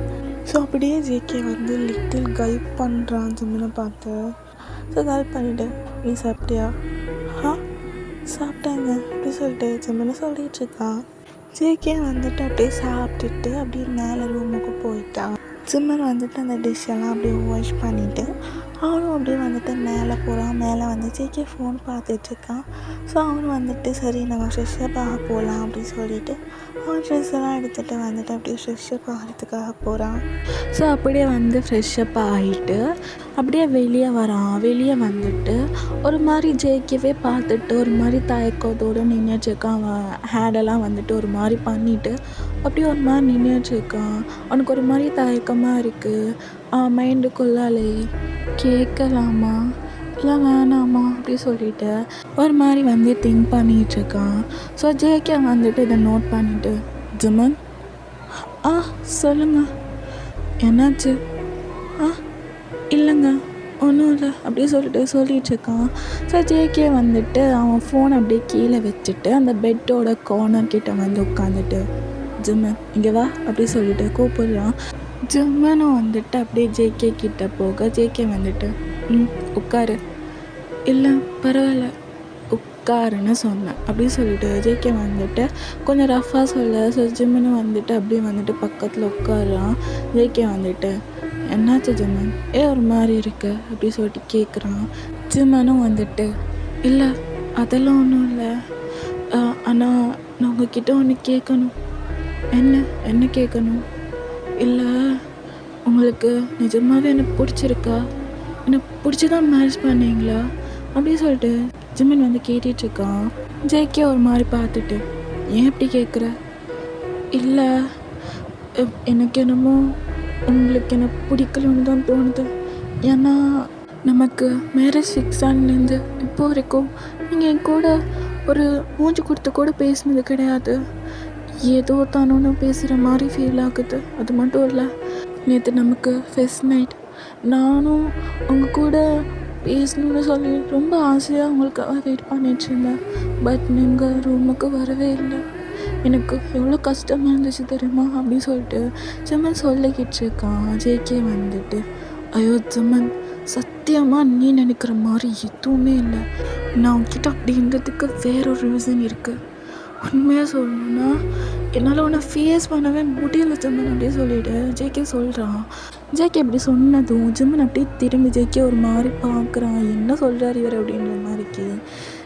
ஸோ அப்படியே ஜேகே வந்து லிட்டில் கல்ப் பண்ணுறான் ஜிம்மினை பார்த்து. ஸோ கல்ப் பண்ணிவிட்டு நீ சாப்பிட்டியா? சாப்பிட்டாங்க அப்படி சொல்லிட்டு ஜிம்மினை சொல்லிகிட்ருக்கான். ஜேகே வந்துட்டு அப்படியே சாப்பிட்டுட்டு அப்படியே மேலே ரூமுக்கு போயிட்டான். ஜிம்மன் வந்துட்டு அந்த டிஷ்ஷெல்லாம் அப்படியே வாஷ் பண்ணிவிட்டு அவனும் அப்படியே வந்துட்டு மேலே போகிறான். மேலே வந்து ஜேகே ஃபோன் பார்த்துட்ருக்கான். ஸோ அவனும் வந்துட்டு சரி நம்ம ஃப்ரெஷ்ஷப் ஆக போகலாம் அப்படின்னு சொல்லிட்டு அவன் ட்ரெஸ் எல்லாம் எடுத்துகிட்டு வந்துட்டு அப்படியே ஃப்ரெஷ்ஷப் ஆகிறதுக்காக போகிறான். ஸோ அப்படியே வந்து ஃப்ரெஷ்ஷப் ஆகிட்டு அப்படியே வெளியே வரான். வெளியே வந்துட்டு ஒரு மாதிரி ஜேகேவே பார்த்துட்டு ஒரு மாதிரி தயக்கத்தோடு நின்றுட்டுருக்கான். அவன் ஹேடெல்லாம் வந்துட்டு ஒரு மாதிரி பண்ணிவிட்டு அப்படியே ஒரு மாதிரி நின்றுட்டுருக்கான். அவனுக்கு ஒரு மாதிரி தயக்கமாக இருக்குது. மைண்டுக்குள்ளாலே கேட்கலாமா இல்லை வேணாமா அப்படி சொல்லிட்டு ஒரு மாதிரி வந்து திங்க் பண்ணிகிட்ருக்கான். ஸோ ஜேகே வந்துட்டு இதை நோட் பண்ணிவிட்டு ஜிம்மன் சொல்லுங்க என்னாச்சு? இல்லைங்க ஒன்றும் இல்லை அப்படி சொல்லிகிட்ருக்கான். ஸோ ஜேகே வந்துட்டு அவன் ஃபோன் அப்படியே கீழே வச்சுட்டு அந்த பெட்டோட கார்னர் கிட்ட வந்து உட்காந்துட்டு ஜிம்மன் இங்கே வா அப்படி சொல்லிட்டு கூப்பிடுறான். ஜிம்மனும் வந்துட்டு அப்படியே ஜேகே கிட்ட போக ஜேகே வந்துட்டு உட்காரு. இல்லை பரவாயில்ல உட்காருன்னு சொன்னேன் அப்படி சொல்லிட்டு ஜேகே வந்துட்டு கொஞ்சம் ரஃபாக சொல்ல. ஸோ ஜிம்மனும் வந்துட்டு அப்படியே வந்துட்டு பக்கத்தில் உட்காரான். ஜேகே வந்துட்டு என்னாச்சு ஜிம்மன் ஒரு மாதிரி இருக்கு அப்படி சொல்லிட்டு கேட்குறான். ஜிம்மனும் வந்துட்டு இல்லை அதெல்லாம் ஒன்றும் இல்லை, ஆனால் நான் உங்ககிட்ட ஒன்று கேட்கணும். என்ன கேட்கணும்? இல்லை உங்களுக்கு நிஜமாகவே எனக்கு பிடிச்சிருக்கா? எனக்கு பிடிச்சிதான் மேரேஜ் பண்ணீங்களா அப்படி சொல்லிட்டு ஜிம்மன் வந்து கேட்டுட்ருக்கான். ஜேகே ஒரு மாதிரி பார்த்துட்டு ஏன் இப்படி கேட்குற? இல்லை எனக்கு என்னமோ உங்களுக்கு என்ன பிடிக்கலன்னு தான் தோணுது. ஏன்னா நமக்கு மேரேஜ் ஃபிக்ஸ் ஆனதுலேருந்து இப்போ வரைக்கும் நீங்கள் என் கூட ஒரு மூஞ்சி கொடுத்து கூட பேசினது கிடையாது. ஏதோ தானோன்னு பேசுகிற மாதிரி ஃபீல் ஆகுது. அது மட்டும் இல்லை, நேற்று நமக்கு ஃபெஸ்ட் நைட் நானும் உங்கள் கூட பேசணுன்னு சொல்லி ரொம்ப ஆசையாக உங்களுக்காக வெயிட் பண்ணிகிட்ருந்தேன். பட் நீங்கள் ரூமுக்கு வரவே இல்லை. எனக்கு எவ்வளோ கஷ்டமாக இருந்துச்சு தெரியுமா அப்படின்னு சொல்லிட்டு ஜிம்மன் சொல்லிக்கிட்டு இருக்கான். ஜேகே வந்துட்டு ஐயோ ஜிம்மன் சத்தியமாக நீ நினைக்கிற மாதிரி எதுவுமே இல்லை. நான் உங்ககிட்ட அப்படின்றதுக்கு வேறொரு ரீசன் இருக்குது. உண்மையாக சொல்லணுன்னா என்னால் உன்னை ஃபேஸ் பண்ணவே முடியல ஜிம்மன் அப்படியே சொல்லிவிட்டு ஜேகே சொல்கிறான். ஜேகே இப்படி சொன்னதும் ஜிம்மன் அப்படியே திரும்பி ஜேகே ஒரு மாதிரி பார்க்குறான். என்ன சொல்கிறார் இவர் அப்படின்ற மாதிரிக்கு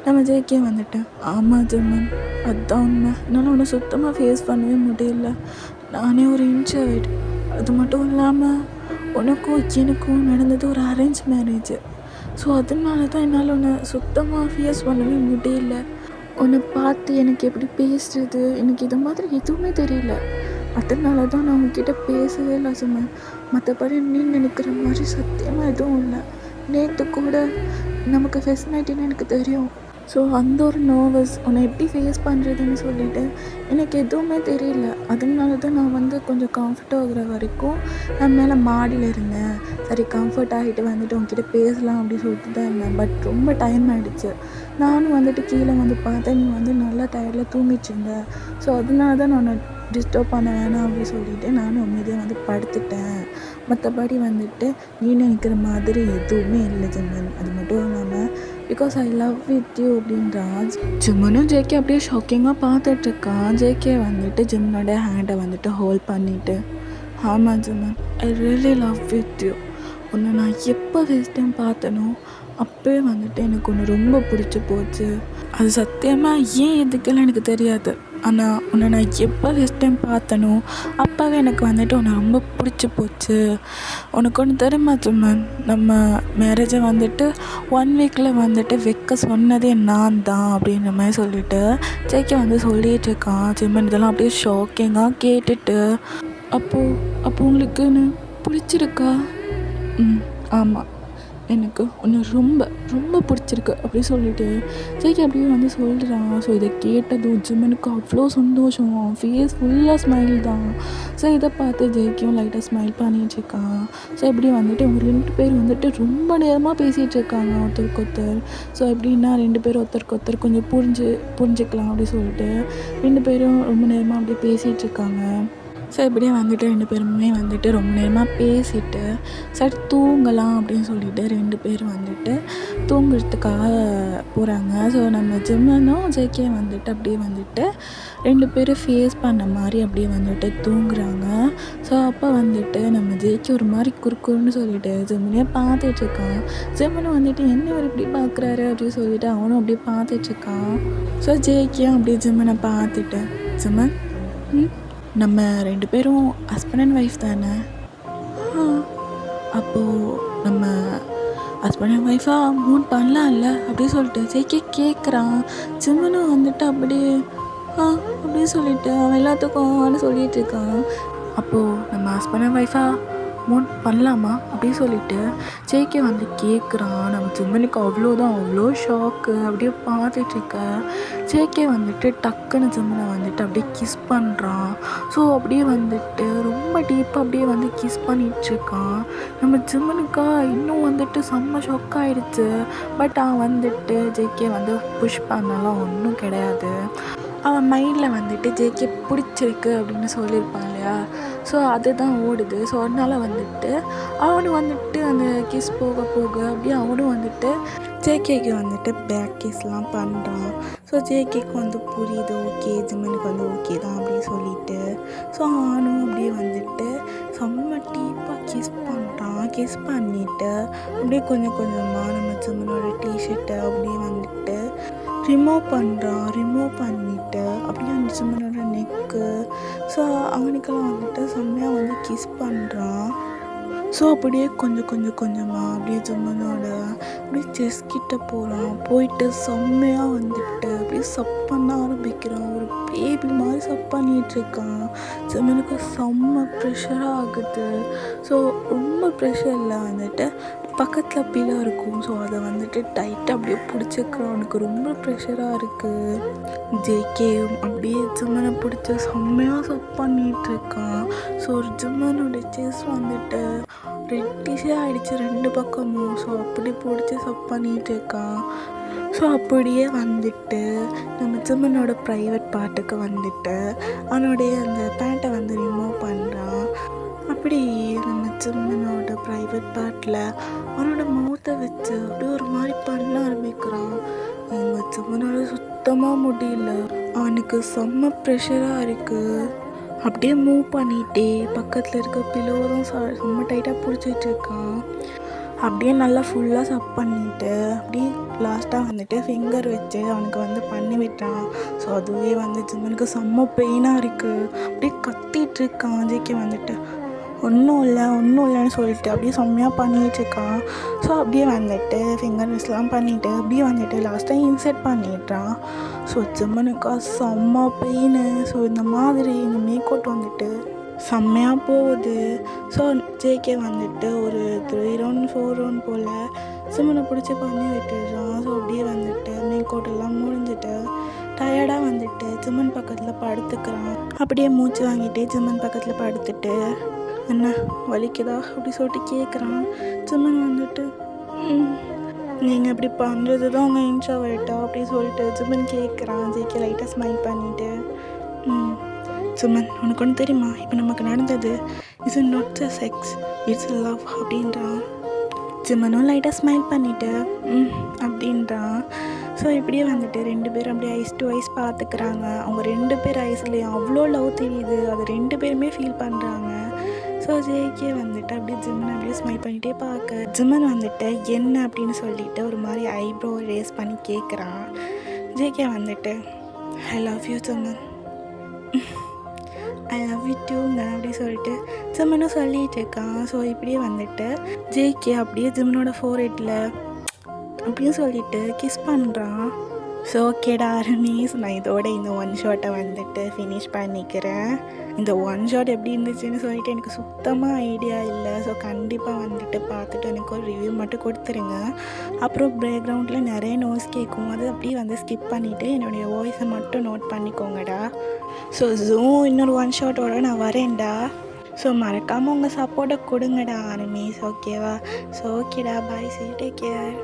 நம்ம ஜேகே வந்துட்டு ஆமாம் ஜிம்மன் அதுதான் உண்மை. என்னால் உன்னை சுத்தமாக ஃபேஸ் பண்ணவே முடியல. நானே ஒரு இன்ட்ரோவர்ட். அது மட்டும் இல்லாமல் உனக்கும் எனக்கும் நடந்தது ஒரு அரேஞ்ச் மேரேஜ். ஸோ அதனால தான் என்னால் உன்னை சுத்தமாக ஃபேஸ் பண்ணவே முடியல. உன்னை பார்த்து எனக்கு எப்படி பேசுறது, எனக்கு இது மாதிரி எதுவுமே தெரியல. அதனால தான் நான் உங்ககிட்ட பேசவே இல்லை சொன்னேன். மற்றபடி நீ நினைக்கிற மாதிரி சத்தியமாக எதுவும் இல்லை. நேற்று கூட நமக்கு ஃபெஸ்ட் நைட்டுன்னு எனக்கு தெரியும். ஸோ அந்த ஒரு நர்வஸ் உன்னை எப்படி ஃபேஸ் பண்ணுறதுன்னு சொல்லிவிட்டு எனக்கு எதுவுமே தெரியல. அதனால தான் நான் வந்து கொஞ்சம் கம்ஃபர்ட் ஆகுற வரைக்கும் நான் மேலே மாடியில் இருந்தேன். சரி கம்ஃபர்ட் ஆகிட்டு வந்துட்டு உங்ககிட்ட பேசலாம் அப்படின்னு சொல்லிட்டு தான் இருந்தேன். பட் ரொம்ப டைம் ஆகிடுச்சு. நானும் வந்துட்டு கீழே வந்து பார்த்தேன், நீ வந்து நல்லா டயர்டில் தூங்கிட்டு இருந்தேன். ஸோ அதனால தான் நான் டிஸ்டர்ப் பண்ண வேணாம் அப்படின்னு சொல்லிவிட்டு நானும் அமைதியாக வந்து படுத்துட்டேன். மற்றபடி வந்துட்டு நீ நினைக்கிற மாதிரி எதுவுமே இல்லை ஜிம்மன். அது மட்டும் இல்லாமல் because I love with you அப்படின்றான். ஜிம்மனும் ஜேகே அப்படியே ஷாக்கிங்காக பார்த்துட்ருக்கான். ஜேகே வந்துட்டு ஜிம்மனோட ஹேண்டை வந்துட்டு ஹோல்ட் பண்ணிவிட்டு ஆமாம் ஜிம்மன் I really love with you. உன்னை நான் எப்போ ஃபர்ஸ்ட் டைம் பார்த்தனோ அப்போவே வந்துட்டு எனக்கு ஒன்று ரொம்ப பிடிச்சி போச்சு. அது சத்தியமாக ஏன் எதுக்கெல்லாம் எனக்கு தெரியாது. ஆனால் உன்னை நான் எப்போ ஃபர்ஸ்ட் டைம் பார்த்தனோ அப்போவே எனக்கு வந்துட்டு உன்னை ரொம்ப பிடிச்சி போச்சு. உனக்கு ஒன்று தெரியுமா ஜிம்மன், நம்ம மேரேஜை வந்துட்டு 1 வீக்கில் வந்துட்டு வைக்க சொன்னதே நான் தான் அப்படின்ற மாதிரி சொல்லிட்டு ஜேகே வந்து சொல்லிகிட்டு இருக்கான். ஜிம்மன் இதெல்லாம் அப்படியே ஷாக்கிங்காக கேட்டுட்டு அப்போது உங்களுக்கு பிடிச்சிருக்கா? ஆமாம் எனக்கு உன்னை ரொம்ப ரொம்ப பிடிச்சிருக்கு அப்படி சொல்லிட்டு ஜேகே அப்படியே வந்து சொல்கிறான். ஸோ இதை கேட்டதும் ஜிம்மனுக்கு அவ்வளோ சந்தோஷம், ஃபேஸ் ஃபுல்லாக ஸ்மைல் தான். ஸோ இதை பார்த்து ஜேகேயும் லைட்டாக ஸ்மைல் பண்ணிகிட்ருக்கான். ஸோ இப்படி வந்துட்டு அவங்க 2 பேர் வந்துட்டு ரொம்ப நேரமாக பேசிகிட்டு இருக்காங்க ஒருத்தருக்கு ஒருத்தர். ஸோ எப்படின்னா 2 பேரும் ஒருத்தருக்கு ஒருத்தர் கொஞ்சம் புரிஞ்சுக்கலாம் அப்படி சொல்லிட்டு 2 பேரும் ரொம்ப நேரமாக அப்படியே பேசிகிட்டு இருக்காங்க. ஸோ இப்படியே வந்துட்டு 2 பேருமே வந்துட்டு ரொம்ப நேரமாக பேசிட்டு சரி தூங்கலாம் அப்படின்னு சொல்லிட்டு 2 பேர் வந்துட்டு தூங்குறதுக்காக போகிறாங்க. ஸோ நம்ம ஜிம்மனும் ஜேகே வந்துட்டு அப்படியே வந்துட்டு 2 பேரும் ஃபேஸ் பண்ண மாதிரி அப்படியே வந்துட்டு தூங்குறாங்க. ஸோ அப்போ வந்துட்டு நம்ம ஜேகே ஒரு மாதிரி குறுக்குன்னு சொல்லிட்டு ஜிம்மனையே பார்த்துட்ருக்கான். ஜிம்மனும் வந்துட்டு என்ன ஒரு இப்படி பார்க்குறாரு அப்படின்னு சொல்லிட்டு அவனும் அப்படியே பார்த்துட்ருக்கான். ஸோ ஜேகேயும் அப்படியே ஜிம்மனை பார்த்துட்டு ஜிம்மன் நம்ம 2 பேரும் ஹஸ்பண்ட் அண்ட் ஒய்ஃப் தானே? அப்போது நம்ம ஹஸ்பண்ட் அண்ட் ஒய்ஃபாக மூவ் பண்ணலாம்ல அப்படின்னு சொல்லிட்டு ஜேகே கேட்குறான். ஜிம்மனும் வந்துட்டு அப்படியே அப்படின்னு சொல்லிட்டு அவன் எல்லாத்துக்கும் சொல்லிகிட்டு இருக்கான். அப்போது நம்ம ஹஸ்பண்ட் அண்ட் ஒய்ஃபாக மூவ் பண்ணலாமா அப்படின்னு சொல்லிட்டு ஜேகே வந்து கேட்குறான். நம்ம ஜிம்மனுக்கு அவ்வளோ ஷாக்கு. அப்படியே பார்த்துட்ருக்க ஜேகே வந்துட்டு டக்குன்னு ஜிம்மனை வந்துட்டு அப்படியே கிஸ் பண்ணுறான். ஸோ அப்படியே வந்துட்டு ரொம்ப டீப்பாக அப்படியே வந்து கிஸ் பண்ணிகிட்ருக்கான். நம்ம ஜிம்மனுக்கா இன்னும் வந்துட்டு செம்ம ஷாக் ஆகிடுச்சு. பட் அவன் வந்துட்டு ஜேகே வந்து புஷ் பண்ணலாம் ஒன்றும் கிடையாது. அவன் மைண்டில் வந்துட்டு ஜேகே பிடிச்சிருக்கு அப்படின்னு சொல்லியிருப்பான் இல்லையா? ஸோ அதுதான் ஓடுது. ஸோ அதனால் வந்துட்டு அவனும் வந்துட்டு அந்த கிஸ் போக அப்படியே அவனும் வந்துட்டு ஜேகேக்கு வந்துட்டு பேக் கிஸ்லாம் பண்ணுறான். ஸோ ஜேகேக்கு வந்து புரியுது, ஓகே ஜிம்மனுக்கு வந்து ஓகே தான் அப்படின்னு சொல்லிட்டு. ஸோ அவனும் அப்படியே வந்துட்டு செம்ம டீப்பாக கிஸ் பண்ணுறான். கிஸ் பண்ணிவிட்டு அப்படியே கொஞ்சம் கொஞ்சமாக நம்ம ஜிம்மனோட டிஷர்ட்டை அப்படியே வந்துட்டு ரிமூவ் பண்ணிவிட்டு அப்படியே வந்து ஜிம்மனோட நெக்கு. ஸோ அவனுக்கெல்லாம் வந்துட்டு செம்மையாக வந்து கிஸ் பண்ணுறான். ஸோ அப்படியே கொஞ்சமாக அப்படியே ஜிம்மனோட அப்படியே செஸ் கிட்ட போகிறான். போயிட்டு செம்மையாக வந்துட்டு அப்படியே சப் பண்ண ஆரம்பிக்கிறான். ஒரு பேபி மாதிரி சப் பண்ணிகிட்ருக்கான். ஜிம்மனுக்கு செம்ம ப்ரெஷராக ஆகுது. ஸோ ரொம்ப ப்ரெஷரில் வந்துட்டு பக்கத்தில் பிள்ளை இருக்கும். ஸோ அதை வந்துட்டு டைட்டாக அப்படியே பிடிச்சிக்கிறான். அவனுக்கு ரொம்ப ப்ரெஷராக இருக்குது. ஜேகேயும் அப்படியே ஜிம்மனை பிடிச்சி செம்மையாக சப் பண்ணிகிட்ருக்கான். ஸோ ஒரு ஜிம்மனோட செஸ் வந்துட்டு ரெட்டிஷே ஆகிடுச்சு 2 பக்கமும். ஸோ அப்படி பிடிச்சி சப் பண்ணிகிட்ருக்கான். ஸோ அப்படியே வந்துட்டு நம்ம ஜிம்மனோட ப்ரைவேட் பார்ட்டுக்கு வந்துட்டு அவனுடைய அந்த பேண்ட்டை வந்து ரிமூவ் பண்ணுறான். அப்படி நம்ம ஜிம்மனோட ப்ரைவேட் பார்ட்டில் அவனோட மவுத்தை வச்சு அப்படியே ஒரு மாதிரி பண்ண ஆரம்பிக்கிறான். நம்ம ஜிம்மனோட சுத்தமாக முடியல. அவனுக்கு செம்ம ப்ரெஷராக இருக்குது. அப்படியே மூவ் பண்ணிகிட்டே பக்கத்தில் இருக்க பிலோவும் செம்ம டைட்டாக பிடிச்சிட்டு இருக்கான். அப்படியே நல்லா ஃபுல்லாக சப் பண்ணிவிட்டு அப்படியே லாஸ்ட்டாக வந்துட்டு ஃபிங்கர் வச்சு அவனுக்கு வந்து பண்ணி விட்டான். ஸோ அதுவே வந்து ஜிம்மனுக்கு செம்ம பெயினாக இருக்குது. அப்படியே கத்திகிட்ருக்கான். ஜேகே வந்துட்டு ஒன்றும் இல்லைன்னு சொல்லிட்டு அப்படியே செம்மையாக பண்ணிகிட்ருக்கான். ஸோ அப்படியே வந்துட்டு ஃபிங்கர் மிஸ்லாம் பண்ணிவிட்டு அப்படியே வந்துட்டு லாஸ்ட்டாக இன்செர்ட் பண்ணிடுறான். ஸோ ஜிம்மனுக்கா செம்ம பெயின். ஸோ இந்த மாதிரி இந்த மேக்கவுட் வந்துட்டு செம்மையாக போகுது. ஸோ ஜேகே வந்துட்டு ஒரு 3 ரவுண்ட் 4 ரவுண்ட் போல் ஜிம்மனை பிடிச்சி பண்ணி விட்டுடுறான். ஸோ அப்படியே வந்துட்டு மேக்கவுட் எல்லாம் முடிஞ்சிட்டு டயர்டாக வந்துட்டு ஜிம்மன் பக்கத்தில் படுத்துக்கிறான். அப்படியே மூச்சு வாங்கிட்டு ஜிம்மன் பக்கத்தில் படுத்துட்டு என்ன வலிக்குதா அப்படி சொல்லிட்டு கேட்குறான். ஜிம்மன் வந்துட்டு நீங்கள் இப்படி பண்ணுறது தான் உங்கள் இன்ட்ரோவர்ட்டா அப்படி சொல்லிட்டு ஜிம்மன் கேட்குறான். ஜேகே லைட்டாக ஸ்மைல் பண்ணிவிட்டு ஜிம்மன் உனக்கு ஒன்று தெரியுமா, இப்போ நமக்கு நடந்தது it's not a sex, it's love அப்படின்றான். ஜிம்மனும் லைட்டாக ஸ்மைல் பண்ணிவிட்டு அப்படின்றான். ஸோ இப்படியே வந்துட்டு 2 பேரும் அப்படியே ஐஸ் டு ஐஸ் பார்த்துக்கிறாங்க. அவங்க 2 பேர் ஐஸ்லேயும் அவ்வளோ லவ் தெரியுது. அதை 2 பேருமே ஃபீல் பண்ணுறாங்க. ஸோ ஜேகே வந்துட்டு அப்படியே ஜிம்மன் அப்படியே ஸ்மைல் பண்ணிகிட்டே பார்க்க ஜிம்மன் வந்துட்டு என்ன அப்படின்னு சொல்லிட்டு ஒரு மாதிரி ஐப்ரோ ரேஸ் பண்ணி கேட்குறான். ஜேகே வந்துட்டு ஐ லவ் யூ ஜிம்மன், ஐ லவ் யூ டூங்க அப்படி சொல்லிட்டு ஜிம்மனும் சொல்லிகிட்டு இருக்கான். ஸோ இப்படியே வந்துட்டு ஜேகே அப்படியே ஜிம்மனோட ஃபோர்ஹெட்டில் அப்படின்னு சொல்லிட்டு கிஸ் பண்ணுறான். ஸோ ஓகேடா ரமேஷ், நான் இதோட இந்த 1 ஷாட்டை வந்துட்டு ஃபினிஷ் பண்ணிக்கிறேன். இந்த ஒன் ஷாட் எப்படி இருந்துச்சுன்னு சொல்லிட்டு எனக்கு சுத்தமாக ஐடியா இல்லை. ஸோ கண்டிப்பாக வந்துட்டு பார்த்துட்டு எனக்கு ஒரு ரிவ்யூ மட்டும் கொடுத்துருங்க. அப்புறம் பேக்ரவுண்டில் நிறைய நோய்ஸ் கேட்கும், அது அப்படியே வந்து ஸ்கிப் பண்ணிவிட்டு என்னுடைய வாய்ஸை மட்டும் நோட் பண்ணிக்கோங்கடா. ஸோ ஜூம் இன்னொரு ஒன் ஷாட்டோட நான் வரேன்டா. ஸோ மறக்காமல் உங்கள் சப்போர்ட்டை கொடுங்கடா ஆர்மிஸ், ஓகேவா? ஸோ ஓகேடா, பாய், சீ, டேக் கேர்.